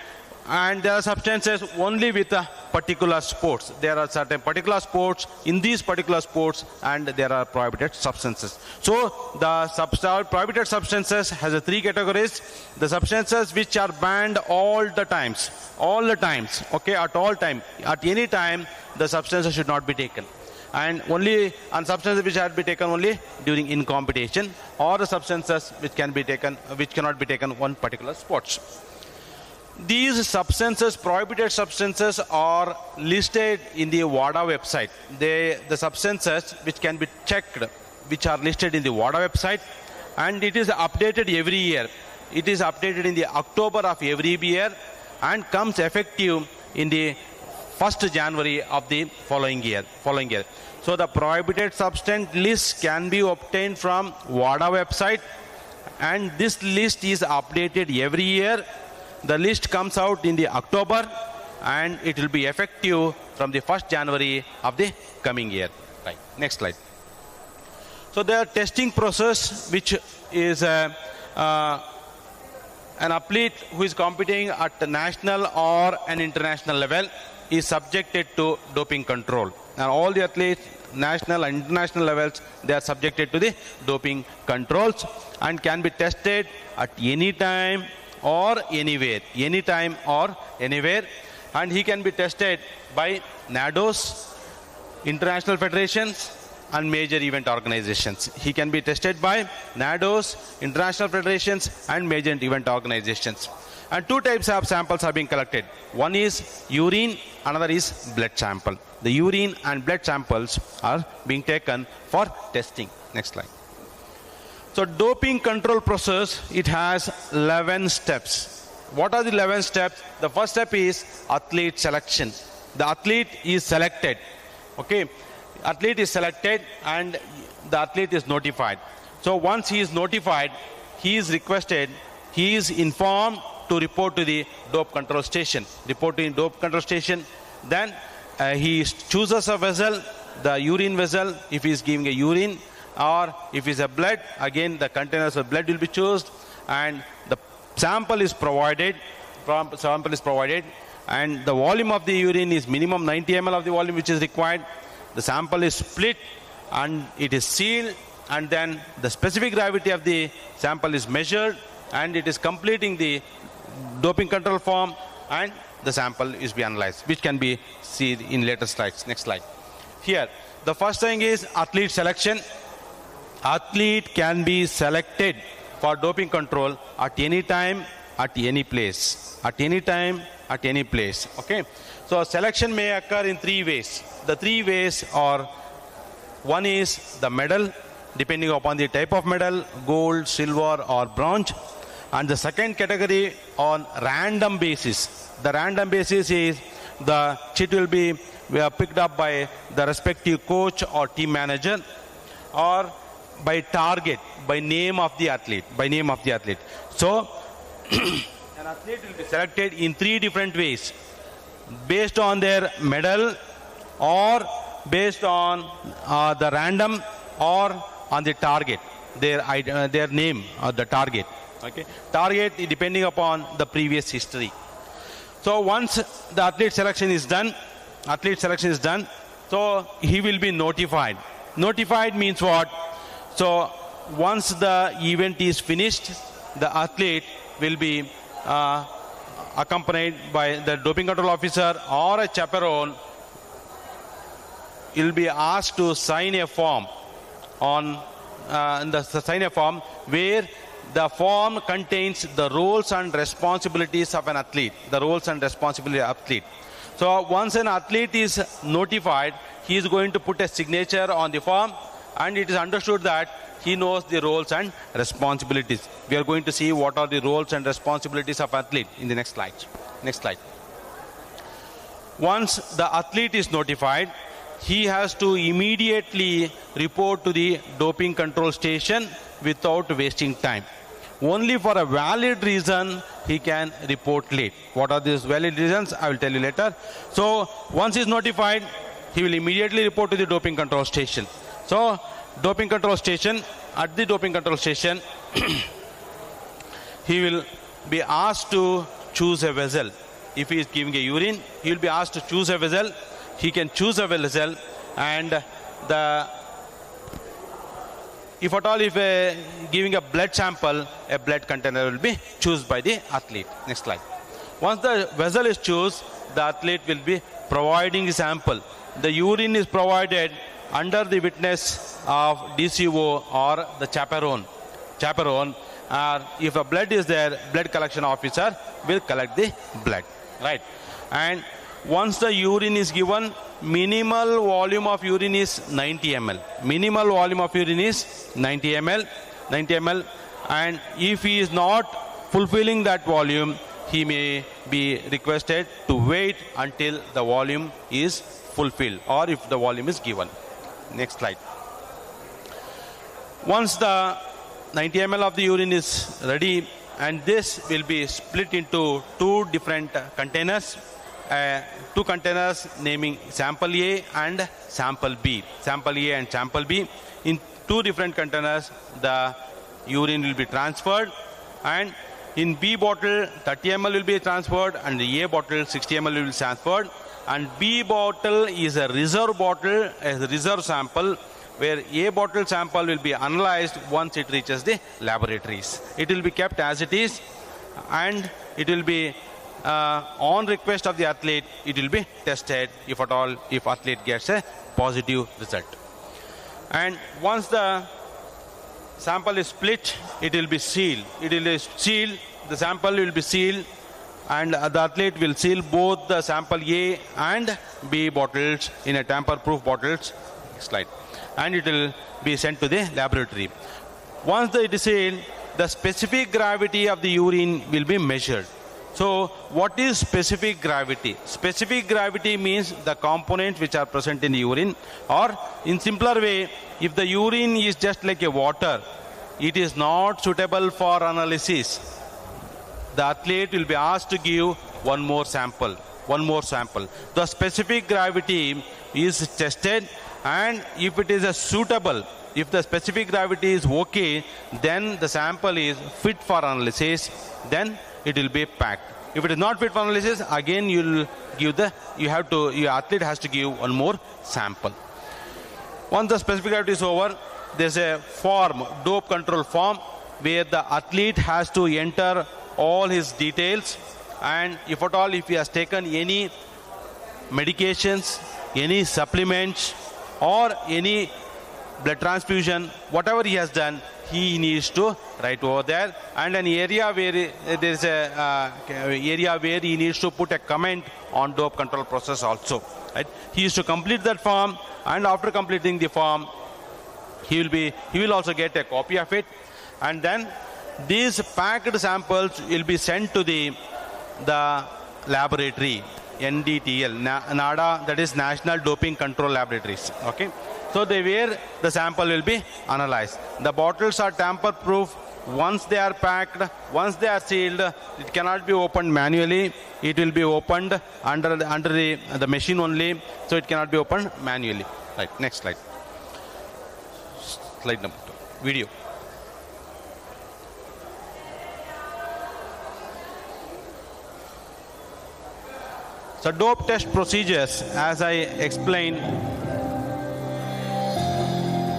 there are substances only with particular sports. There are certain particular sports, in these particular sports, and there are prohibited substances. So the prohibited substances has three categories. The substances which are banned all the times, okay, at all time, at any time, the substances should not be taken. And only on substances which have to be taken only during in competition, or the substances which can be taken, which cannot be taken on particular sports. These substances, prohibited substances, are listed in the WADA website. The substances which can be checked, which are listed in the WADA website, and it is updated every year. It is updated in the October of every year and comes effective in the 1st January of the following year. So the prohibited substance list can be obtained from WADA website, and this list is updated every year. The list comes out in the October, and it will be effective from the 1st January of the coming year. Right. Next slide. So the testing process, which is an athlete who is competing at the national or an international level, is subjected to doping control. And all the athletes, national and international levels, they are subjected to the doping controls and can be tested at any time or anywhere. And he can be tested by NADOs, international federations, and major event organizations. He can be tested by NADOs, international federations, and major event organizations. And two types of samples are being collected. One is urine, another is blood sample. The urine and blood samples are being taken for testing. Next slide. So doping control process, it has 11 steps. What are the 11 steps? The first step is athlete selection. The athlete is selected. Okay. Athlete is selected and the athlete is notified. So once he is notified, he is requested, he is informed to report to the dope control station. Then he chooses a vessel, the urine vessel, if he is giving a urine, or if it's a blood, again the containers of blood will be chosen, and the sample is provided, and the volume of the urine is minimum 90 ml of the volume which is required. The sample is split and it is sealed, and then the specific gravity of the sample is measured, and it is completing the doping control form, and the sample is be analyzed, which can be seen in later slides. Next slide. Here, the first thing is athlete selection. Athlete can be selected for doping control at any time, at any place. Okay. So selection may occur in three ways. The three ways are: one is the medal, depending upon the type of medal, gold, silver, or bronze. And the second category on random basis. The random basis is the chit will be picked up by the respective coach or team manager, or by target, by name of the athlete. So an athlete will be selected in three different ways: based on their medal, or based on the random, or on the target, their name or the target. Okay, target depending upon the previous history. So once the athlete selection is done, so he will be notified. Notified means what? So once the event is finished, the athlete will be accompanied by the doping control officer or a chaperone. Will be asked to sign a form where the form contains the roles and responsibilities of an athlete. So once an athlete is notified, he is going to put a signature on the form, and it is understood that he knows the roles and responsibilities. We are going to see what are the roles and responsibilities of athlete in the next slide. Once the athlete is notified, he has to immediately report to the doping control station without wasting time. Only for a valid reason he can report late. What are these valid reasons? I will tell you later. So once he is notified, he will immediately report to the doping control station. So at the doping control station, he will be asked to choose a vessel. If he is giving a urine, he will be asked to choose a vessel. He can choose a vessel, and if at all giving a blood sample, a blood container will be chosen by the athlete. Next slide. Once the vessel is chosen, the athlete will be providing the sample. The urine is provided under the witness of DCO or the chaperone. If a blood is there, blood collection officer will collect the blood. Right. And once the urine is given, minimal volume of urine is 90 ml. And if he is not fulfilling that volume, he may be requested to wait until the volume is fulfilled, or if the volume is given. Next slide. Once the 90 ml of the urine is ready, and this will be split into two different containers. Two containers naming sample A and sample B. In two different containers, the urine will be transferred, and in B bottle 30 ml will be transferred, and the A bottle 60 ml will be transferred. And B bottle is a reserve bottle, a reserve sample, where A bottle sample will be analyzed once it reaches the laboratories. It will be kept as it is, and it will be on request of the athlete, it will be tested if athlete gets a positive result. And once the sample is split, it will be sealed. The sample will be sealed, and the athlete will seal both the sample A and B bottles in a tamper-proof bottles. Slide. And it will be sent to the laboratory. Once it is sealed, the specific gravity of the urine will be measured. So what is specific gravity? Specific gravity means the components which are present in the urine, or in simpler way, if the urine is just like a water, it is not suitable for analysis. The athlete will be asked to give one more sample. The specific gravity is tested, and if it is suitable, if the specific gravity is okay, then the sample is fit for analysis, then it will be packed. If it is not fit for analysis, again your athlete has to give one more sample. Once the specific gravity is over, there is a form, dope control form, where the athlete has to enter all his details, and if he has taken any medications, any supplements, or any blood transfusion, whatever he has done, he needs to write over there, and an area where there is area where he needs to put a comment on dope control process also. Right? He is to complete that form, and after completing the form, he will also get a copy of it, and then these packed samples will be sent to the laboratory, NDTL, NADA, that is National Doping Control Laboratories. Okay. So where the sample will be analyzed. The bottles are tamper-proof. Once they are packed, once they are sealed, it cannot be opened manually. It will be opened under the machine only. So it cannot be opened manually. Right. Next slide. Slide number 2. Video. So dope test procedures, as I explained,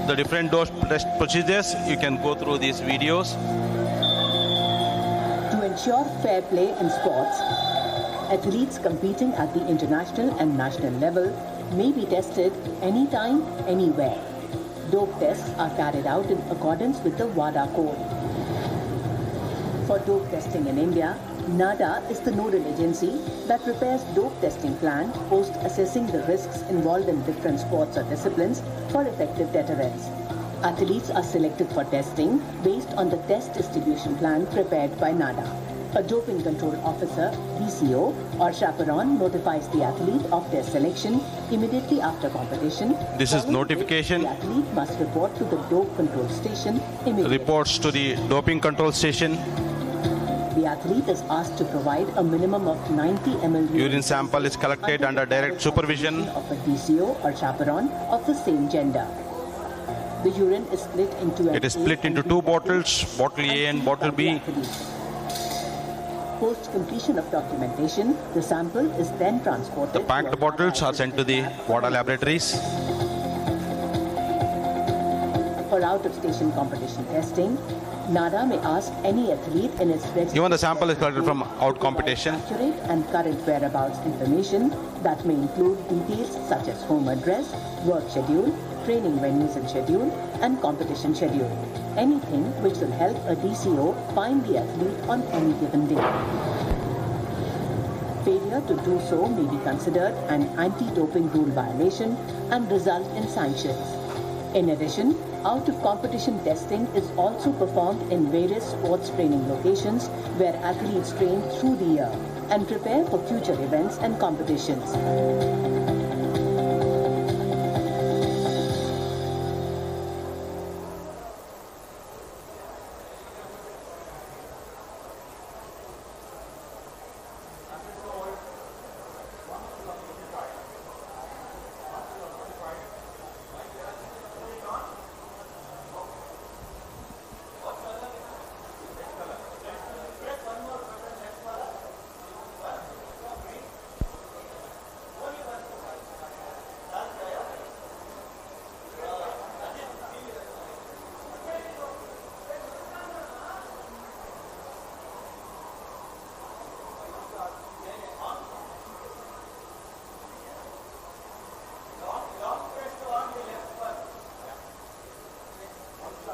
the different dope test procedures, you can go through these videos. To ensure fair play in sports, athletes competing at the international and national level may be tested anytime, anywhere. Dope tests are carried out in accordance with the WADA code. For dope testing in India, NADA is the nodal agency that prepares dope testing plan post assessing the risks involved in different sports or disciplines for effective deterrence. Athletes are selected for testing based on the test distribution plan prepared by NADA. A doping control officer, DCO, or chaperone notifies the athlete of their selection immediately after competition. This is notification. The athlete must report to the dope control station immediately. Reports to the doping control station. The athlete is asked to provide a minimum of 90 ml Urine sample is collected under direct supervision of a DCO or chaperone of the same gender. The urine is split into It is split into 2 bottles, bottle A and bottle B. Post completion of documentation, the sample is then transported. The packed bottles are sent to the WADA laboratories. For out-of-station competition testing, NADA may ask any athlete in its register. Even the sample is collected from out competition. Accurate and current whereabouts information that may include details such as home address, work schedule, training venues and schedule, and competition schedule. Anything which will help a DCO find the athlete on any given day. Failure to do so may be considered an anti-doping rule violation and result in sanctions. In addition, out-of-competition testing is also performed in various sports training locations where athletes train through the year and prepare for future events and competitions.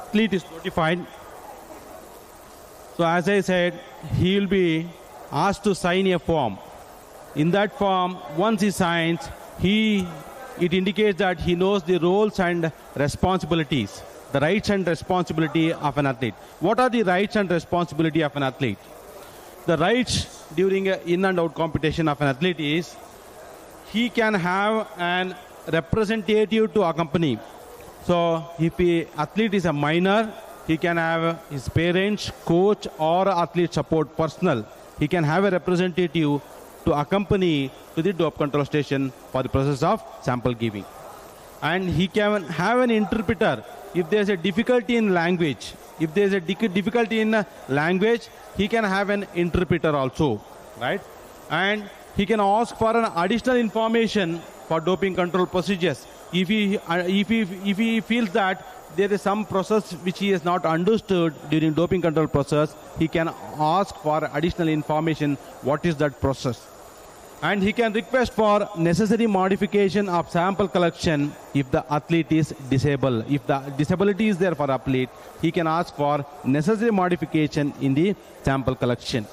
Athlete is notified. So as I said, he will be asked to sign a form. In that form, once he signs, it indicates that he knows the roles and responsibilities, the rights and responsibility of an athlete. What are the rights and responsibility of an athlete? The rights during an in and out competition of an athlete is he can have an representative to accompany. So if the athlete is a minor, he can have his parents, coach, or athlete support personnel. He can have a representative to accompany to the dope control station for the process of sample giving. And he can have an interpreter if there is a difficulty in language. If there is a difficulty in language, he can have an interpreter also, right? And he can ask for an additional information for doping control procedures. If he feels that there is some process which he has not understood during doping control process, he can ask for additional information, what is that process. And he can request for necessary modification of sample collection if the athlete is disabled. If the disability is there for athlete, he can ask for necessary modification in the sample collection.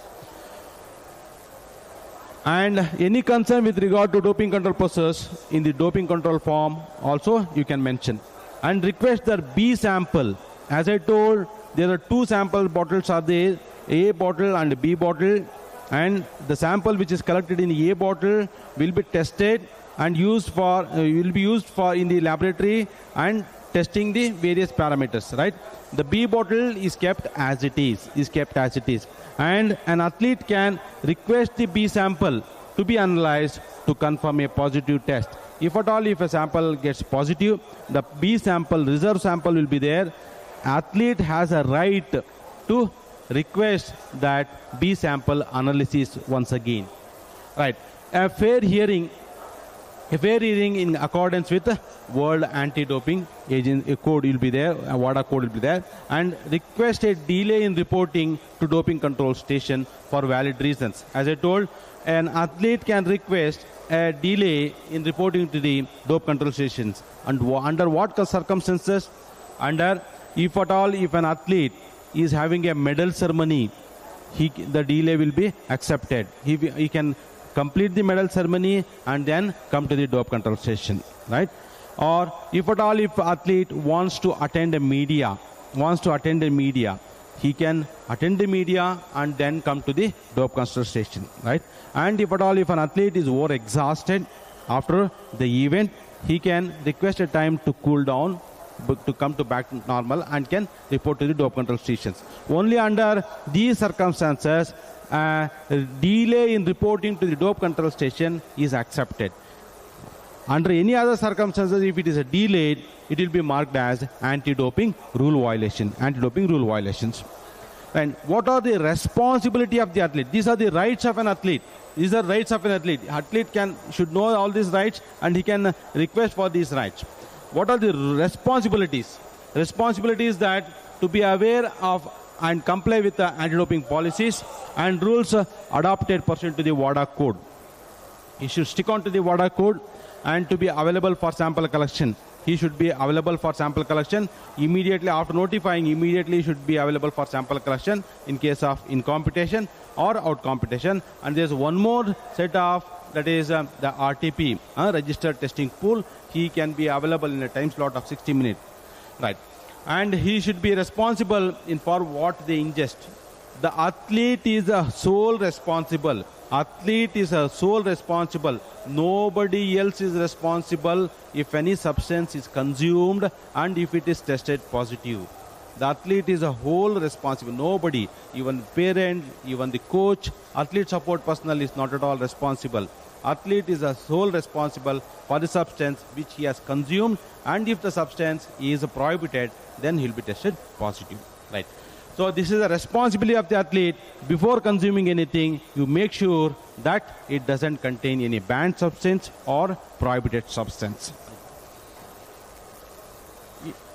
And any concern with regard to doping control process in the doping control form also you can mention. And request the B sample. As I told, there are 2 sample bottles are there, A bottle and B bottle. And the sample which is collected in the A bottle will be tested and used for in the laboratory and testing the various parameters, right? The B bottle is kept as it is, and an athlete can request the B sample to be analyzed to confirm a positive test. if at all if a sample gets positive, the B sample, reserve sample will be there. Athlete has a right to request that B sample analysis once again. Right. A fair hearing in accordance with the World Anti-Doping Agency code will be there, a WADA code will be there, and request a delay in reporting to doping control station for valid reasons. As I told, an athlete can request a delay in reporting to the dope control stations. And under what circumstances? If at all, if an athlete is having a medal ceremony, the delay will be accepted. He can complete the medal ceremony and then come to the dope control station, right? Or if at all, if athlete wants to attend a media, he can attend the media and then come to the dope control station, right? And if at all, if an athlete is over-exhausted after the event, he can request a time to cool down, to come to back normal, and can report to the dope control stations. Only under these circumstances, delay in reporting to the dope control station is accepted. Under any other circumstances, if it is a delayed, it will be marked as anti-doping rule violation, anti-doping rule violations. And what are the responsibility of the athlete? These are the rights of an athlete. These are rights of an athlete. Athlete should know all these rights and he can request for these rights. What are the responsibilities? Responsibilities that to be aware of and comply with the anti-doping policies and rules adopted pursuant to the WADA code. He should stick on to the WADA code and to be available for sample collection. He should be available for sample collection immediately after notifying. Immediately should be available for sample collection in case of in competition or out competition. And there's one more set of, that is the RTP, registered testing pool. He can be available in a time slot of 60 minutes, right? And he should be responsible for what they ingest. The athlete is a sole responsible. Athlete is a sole responsible. Nobody else is responsible if any substance is consumed and if it is tested positive. The athlete is a whole responsible. Nobody, even parent, even the coach, athlete support personnel is not at all responsible. Athlete is a sole responsible for the substance which he has consumed, and if the substance is prohibited, then he'll be tested positive, right? So this is a responsibility of the athlete. Before consuming anything, you make sure that it doesn't contain any banned substance or prohibited substance.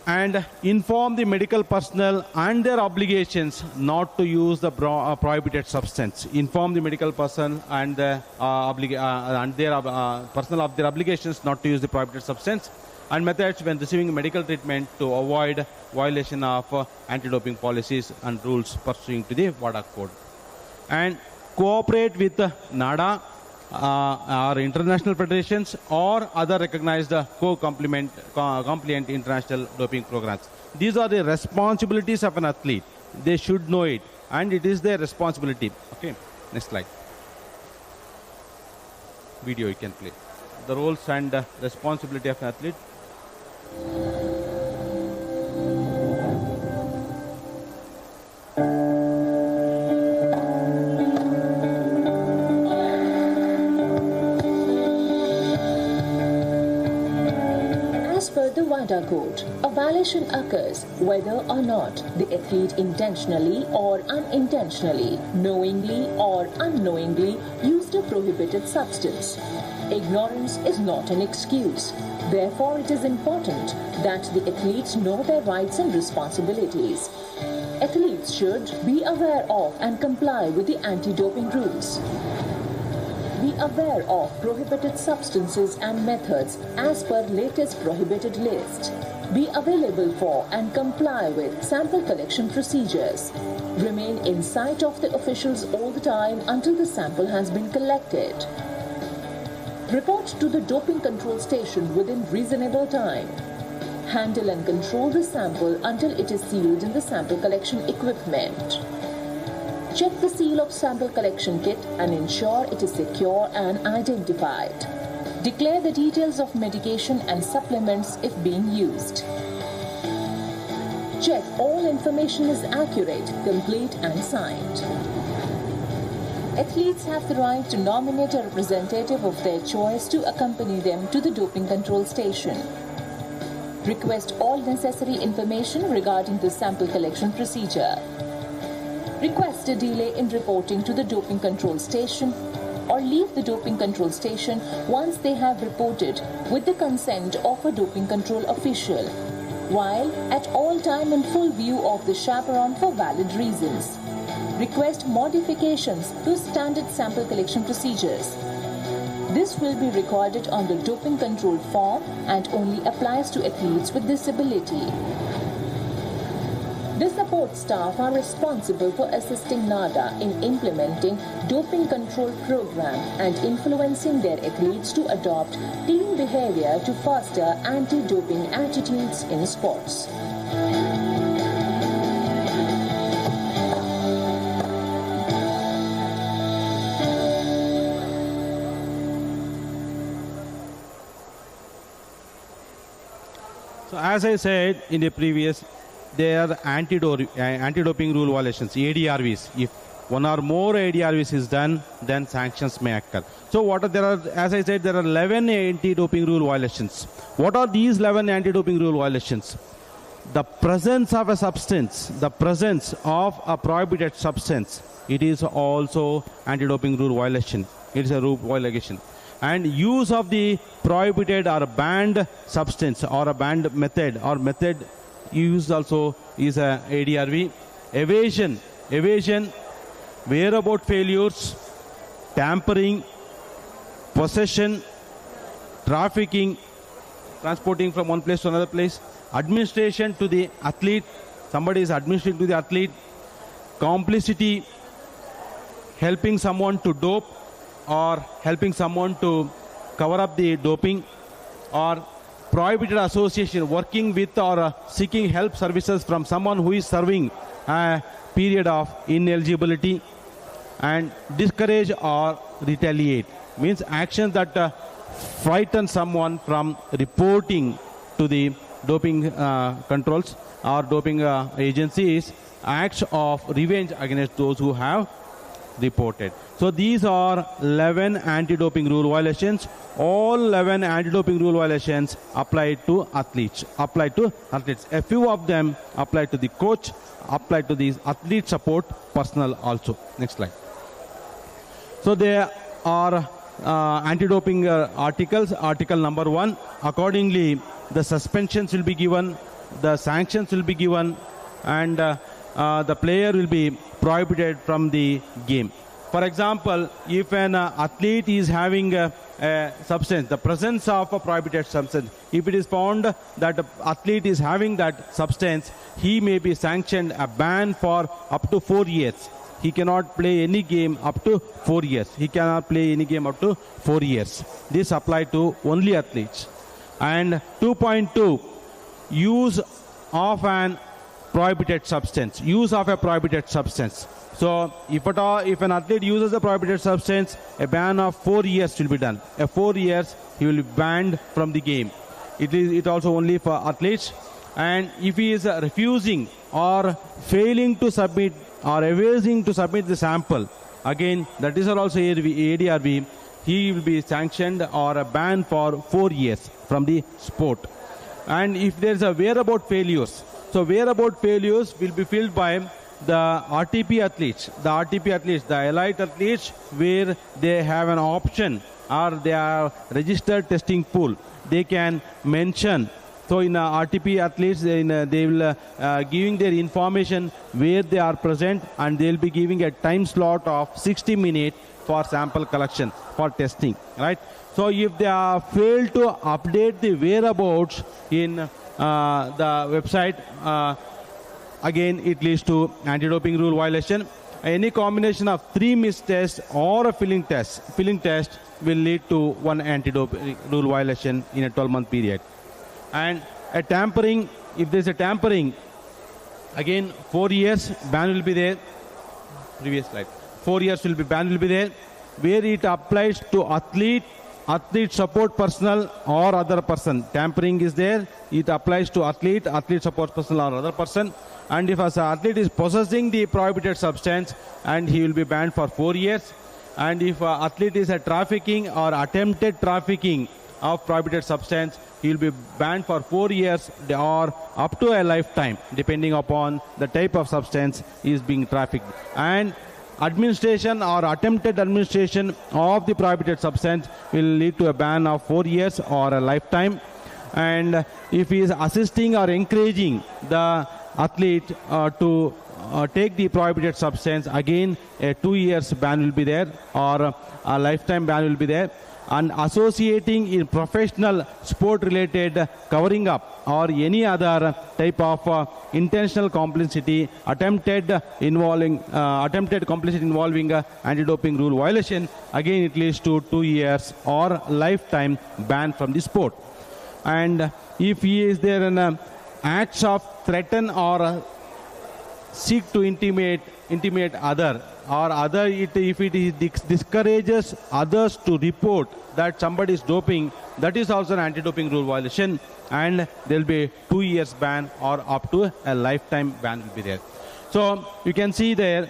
And inform the medical personnel and their obligations not to use the prohibited substance. Inform the medical person and their personnel of their obligations not to use the prohibited substance, and methods when receiving medical treatment to avoid violation of anti-doping policies and rules pursuant to the WADA code. And cooperate with NADA or international federations or other recognized compliant international doping programs. These are the responsibilities of an athlete. They should know it, and it is their responsibility. Okay, next slide. Video you can play. The roles and responsibility of an athlete. As per the WADA code, a violation occurs whether or not the athlete intentionally or unintentionally, knowingly or unknowingly used a prohibited substance. Ignorance is not an excuse. Therefore, it is important that the athletes know their rights and responsibilities. Athletes should be aware of and comply with the anti-doping rules. Be aware of prohibited substances and methods as per latest prohibited list. Be available for and comply with sample collection procedures. Remain in sight of the officials all the time until the sample has been collected. Report to the doping control station within reasonable time. Handle and control the sample until it is sealed in the sample collection equipment. Check the seal of sample collection kit and ensure it is secure and identified. Declare the details of medication and supplements if being used. Check all information is accurate, complete and signed. Athletes have the right to nominate a representative of their choice to accompany them to the doping control station. Request all necessary information regarding the sample collection procedure. Request a delay in reporting to the doping control station or leave the doping control station once they have reported with the consent of a doping control official, while at all time in full view of the chaperone for valid reasons. Request modifications to standard sample collection procedures. This will be recorded on the doping control form and only applies to athletes with disability. The support staff are responsible for assisting NADA in implementing doping control program and influencing their athletes to adopt clean behavior to foster anti-doping attitudes in sports. So as I said in the previous, there are anti-doping rule violations, ADRVs. If one or more ADRVs is done, then sanctions may occur. So as I said, there are 11 anti-doping rule violations. What are these 11 anti-doping rule violations? The presence of a substance, the presence of a prohibited substance, it is also anti-doping rule violation. It is a rule violation. And use of the prohibited or banned substance or a banned method or method used also is a ADRV. Evasion, whereabout failures, tampering, possession, trafficking, transporting from one place to another place, administration to the athlete, somebody is administering to the athlete, complicity, helping someone to dope or helping someone to cover up the doping, or prohibited association, working with or seeking help services from someone who is serving a period of ineligibility, and discourage or retaliate means actions that frighten someone from reporting to the doping controls or doping agencies, acts of revenge against those who have reported. So these are 11 anti-doping rule violations. All 11 anti-doping rule violations apply to athletes. A few of them apply to the coach, apply to the athlete support personnel also. Next slide. So there are anti-doping articles. Article number 1. Accordingly, the suspensions will be given, the sanctions will be given, and the player will be prohibited from the game. For example, if an athlete is having a substance, the presence of a prohibited substance, if it is found that the athlete is having that substance, he may be sanctioned a ban for up to 4 years. He cannot play any game up to 4 years. He cannot play any game up to 4 years. This applies to only athletes. And 2.2, use of an prohibited substance. Use of a prohibited substance. So if an athlete uses a prohibited substance, a ban of 4 years will be done. 4 years he will be banned from the game. It also only for athletes. And if he is refusing or failing to submit or evading to submit the sample, again that is also ADRV, he will be sanctioned or a ban for 4 years from the sport. And if there is a whereabout failures, so whereabout failures will be filled by the RTP athletes, the elite athletes, where they have an option or they are registered testing pool. They can mention. So in RTP athletes, they will giving their information where they are present, and they will be giving a time slot of 60 minutes for sample collection, for testing, right? So if they are failed to update the whereabouts in the website, again it leads to anti-doping rule violation. Any combination of 3 missed tests or a filling test will lead to 1 anti-doping rule violation in a 12-month period. And a tampering, if there is a tampering, again 4 years ban will be there. Previous slide. 4 years ban will be there, where it applies to athlete athlete support personnel or other person. Tampering is there, it applies to athlete, athlete support personnel or other person. And if an athlete is possessing the prohibited substance, and he will be banned for 4 years. And if an athlete is a trafficking or attempted trafficking of prohibited substance, he will be banned for 4 years or up to a lifetime, depending upon the type of substance is being trafficked. And administration or attempted administration of the prohibited substance will lead to a ban of 4 years or a lifetime. And if he is assisting or encouraging the athlete to take the prohibited substance, again a 2 years ban will be there or a lifetime ban will be there. And associating in professional sport related covering up or any other type of intentional complicity attempted complicity involving anti-doping rule violation, again it leads to 2 years or lifetime ban from the sport. And if he is there in acts of threaten or seek to intimate other or other, if it discourages others to report that somebody is doping, that is also an anti-doping rule violation, and there will be 2 years ban or up to a lifetime ban will be there. So you can see there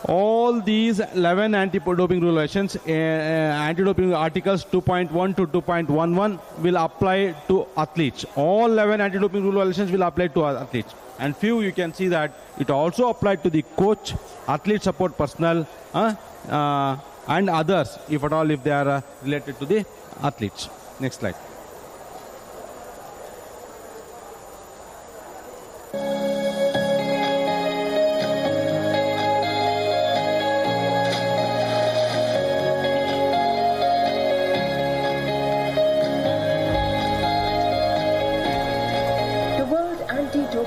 all these 11 anti-doping rule violations, anti-doping articles 2.1 to 2.11 will apply to athletes. All 11 anti-doping rule violations will apply to athletes. And few you can see that it also applied to the coach, athlete support personnel, and others, if at all, if they are related to the athletes. Next slide.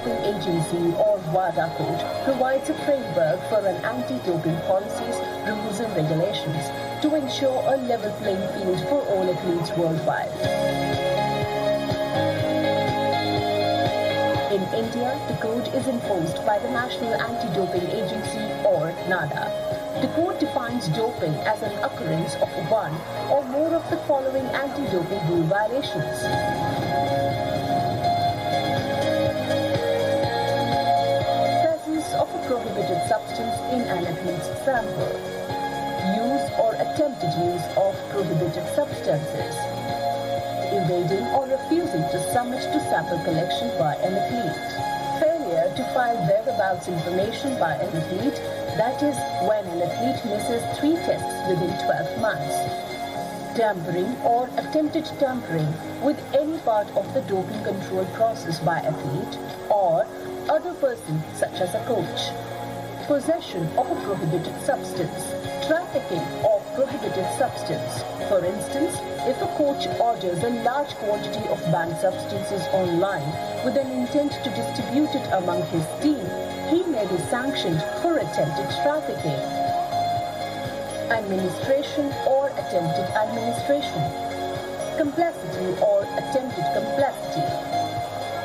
Agency or WADA code provides a framework for an anti-doping policies, rules and regulations to ensure a level playing field for all athletes worldwide. In India, the code is enforced by the National Anti-Doping Agency or NADA. The code defines doping as an occurrence of one or more of the following anti-doping rule violations. Prohibited substance in an athlete's sample. Use or attempted use of prohibited substances. Evading or refusing to submit to sample collection by an athlete. Failure to file whereabouts information by an athlete, that is, when an athlete misses 3 tests within 12 months. Tampering or attempted tampering with any part of the doping control process by athlete or other person such as a coach. Possession of a prohibited substance. Trafficking of prohibited substance. For instance, if a coach orders a large quantity of banned substances online with an intent to distribute it among his team, he may be sanctioned for attempted trafficking. Administration or attempted administration. Complicity or attempted complicity.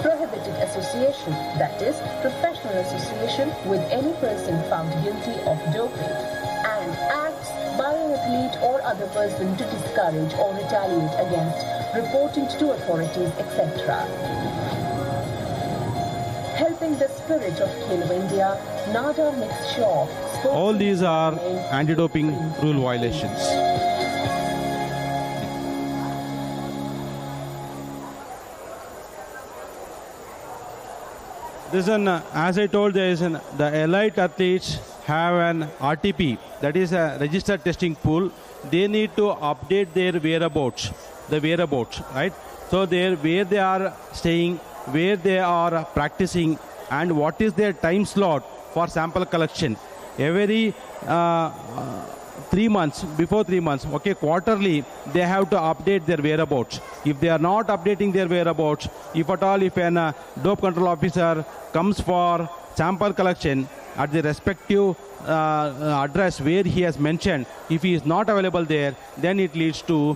Prohibited association, that is, professional association with any person found guilty of doping, and acts by an athlete or other person to discourage or retaliate against, reporting to authorities, etc. Helping the spirit of Khelo India, NADA makes sure all these are anti-doping rule violations. This is as I told, the elite athletes have an RTP, that is a registered testing pool. They need to update their whereabouts, right? So where they are staying, where they are practicing, and what is their time slot for sample collection. Every 3 months, before 3 months, okay, quarterly, they have to update their whereabouts. If they are not updating their whereabouts, if at all, if an dope control officer comes for sample collection at the respective address where he has mentioned, if he is not available there, then it leads to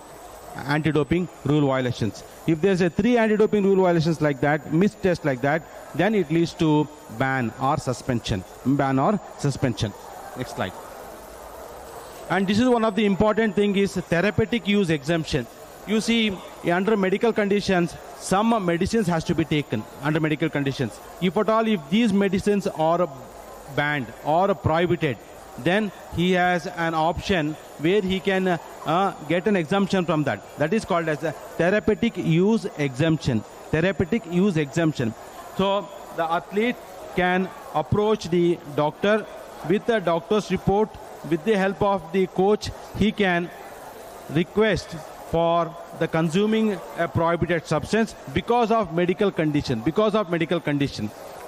anti-doping rule violations. If there's a 3 anti-doping rule violations like that, missed test like that, then it leads to ban or suspension. Next slide. And this is one of the important thing is therapeutic use exemption. you see, under medical conditions, some medicines has to be taken under medical conditions. If at all, if these medicines are banned or prohibited, then he has an option where he can get an exemption from that. That is called as a therapeutic use exemption. Therapeutic use exemption. So the athlete can approach the doctor with the doctor's report, with the help of the coach. He can request for the consuming a prohibited substance because of medical condition.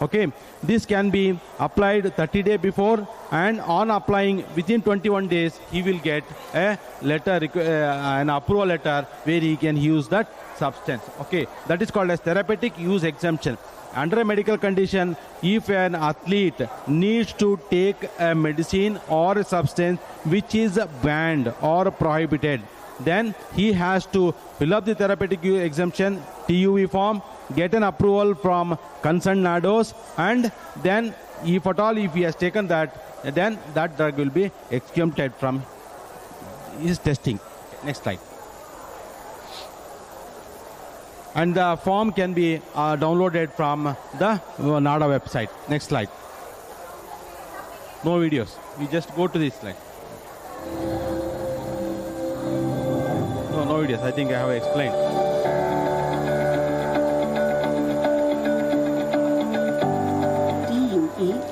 Okay, this can be applied 30 days before, and on applying within 21 days, he will get a letter, an approval letter where he can use that substance. Okay, that is called as therapeutic use exemption. Under a medical condition, if an athlete needs to take a medicine or a substance which is banned or prohibited, then he has to fill up the therapeutic use exemption TUV form, get an approval from concerned NADOs, and then if at all if he has taken that, then that drug will be exempted from his testing. Next slide. And the form can be downloaded from the NADA website. Next slide. No videos. We just go to this slide. No videos. I think I have explained.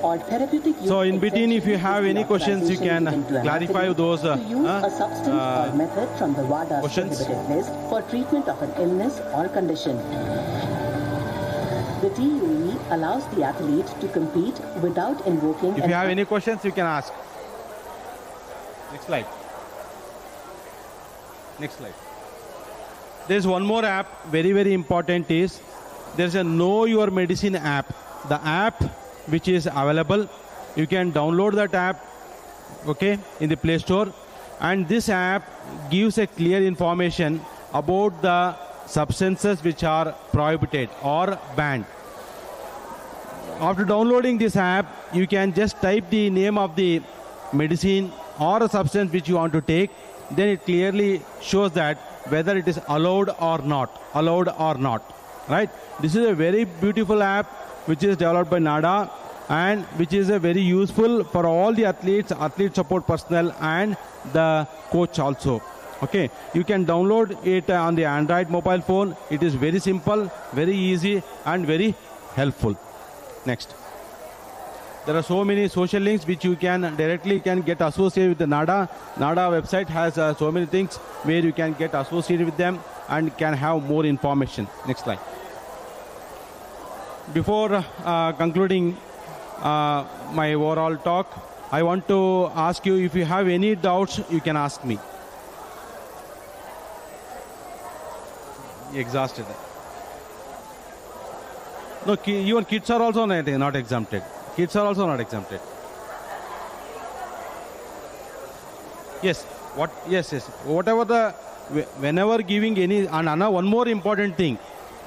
Or therapeutic use So in between, if you have any questions, you can clarify those to use a substance or method from the WADA's questions. prohibited list for treatment of an illness or condition. The TUE allows the athlete to compete without invoking. If you have any questions, you can ask. Next slide. Next slide. There's one more app, very, very important is, there's a Know Your Medicine app. The app which is available, you can download that app, okay, in the Play Store. And this app gives a clear information about the substances which are prohibited or banned. After downloading this app, you can just type the name of the medicine or a substance which you want to take. Then it clearly shows that whether it is allowed or not, right? This is a very beautiful app which is developed by NADA and which is a very useful for all the athletes, athlete support personnel, and the coach also. Okay, you can download it on the Android mobile phone. It is very simple, very easy, and very helpful. Next. There are so many social links which you can directly get associated with the NADA. NADA website has so many things where you can get associated with them and can have more information. Next slide. Before concluding my overall talk, I want to ask you, if you have any doubts, you can ask me. Exhausted. No, even kids are also not exempted. Kids are also not exempted. Yes. What? Yes. Whatever the, whenever giving any, and one more important thing,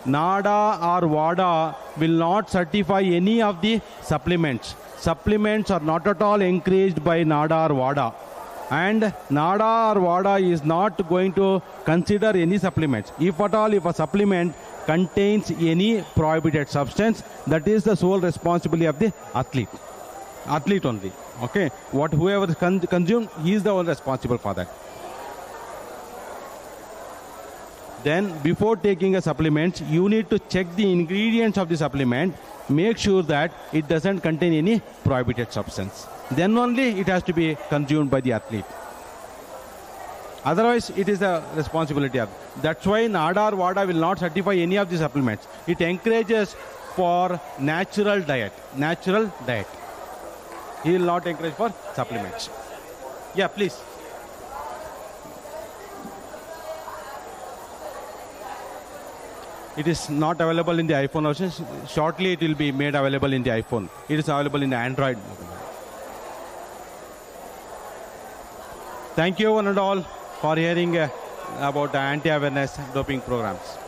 NADA or WADA will not certify any of the supplements. Supplements are not at all encouraged by NADA or WADA. And NADA or WADA is not going to consider any supplements. If at all, if a supplement contains any prohibited substance, that is the sole responsibility of the athlete. Athlete only. Okay. Whoever consumed, he is the one responsible for that. Then, before taking a supplement, you need to check the ingredients of the supplement. Make sure that it doesn't contain any prohibited substance. Then only it has to be consumed by the athlete. Otherwise, it is the responsibility of. That's why NADA or WADA will not certify any of the supplements. It encourages for natural diet. Natural diet. He will not encourage for supplements. Yeah, please. It is not available in the iPhone version. Shortly, it will be made available in the iPhone. It is available in the Android. Thank you one and all for hearing about the anti-awareness doping programs.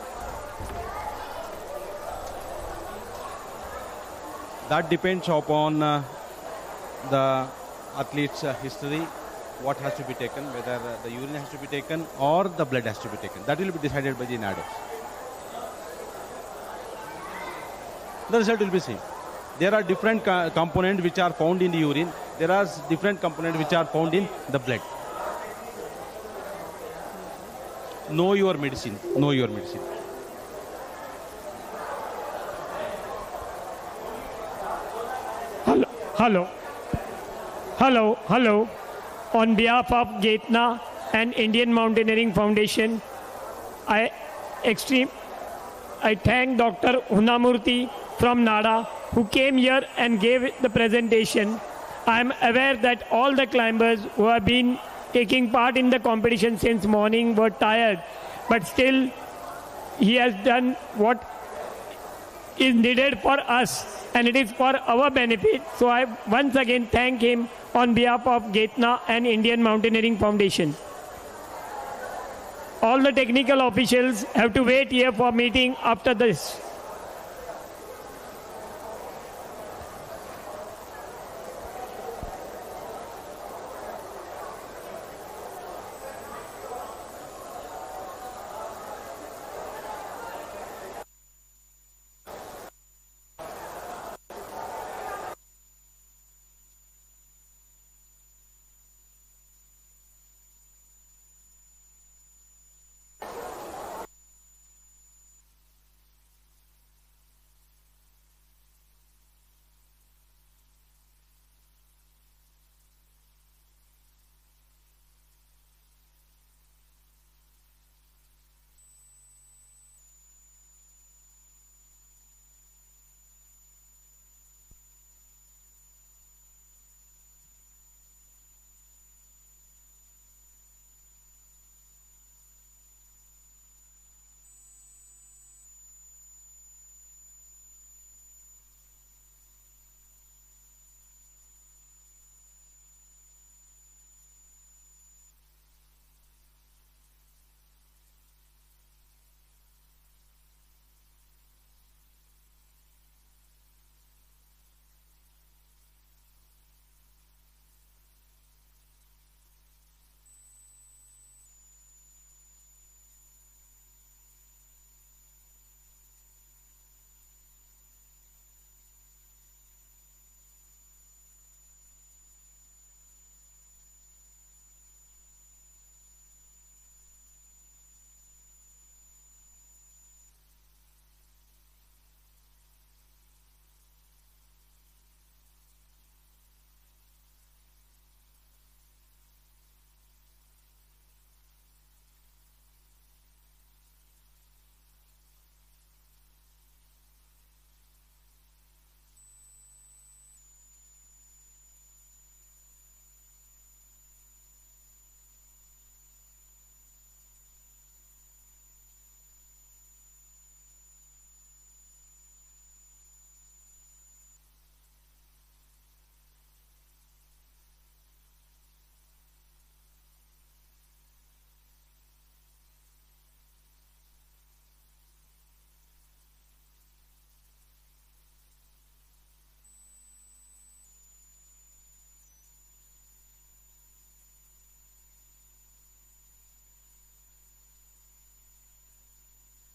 That depends upon the athlete's history what has to be taken, whether the urine has to be taken or the blood has to be taken. That will be decided by the NADOs. The result will be same. There are different components which are found in the urine. There are different components which are found in the blood. Know your medicine. Know your medicine. Hello. On behalf of Getna and Indian Mountaineering Foundation, I thank Dr. Hunamurthy from NADA who came here and gave the presentation. I am aware that all the climbers who have been taking part in the competition since morning were tired, but still he has done what is needed for us, and it is for our benefit. So I once again thank him on behalf of Getna and Indian Mountaineering Foundation. All the technical officials have to wait here for meeting after this.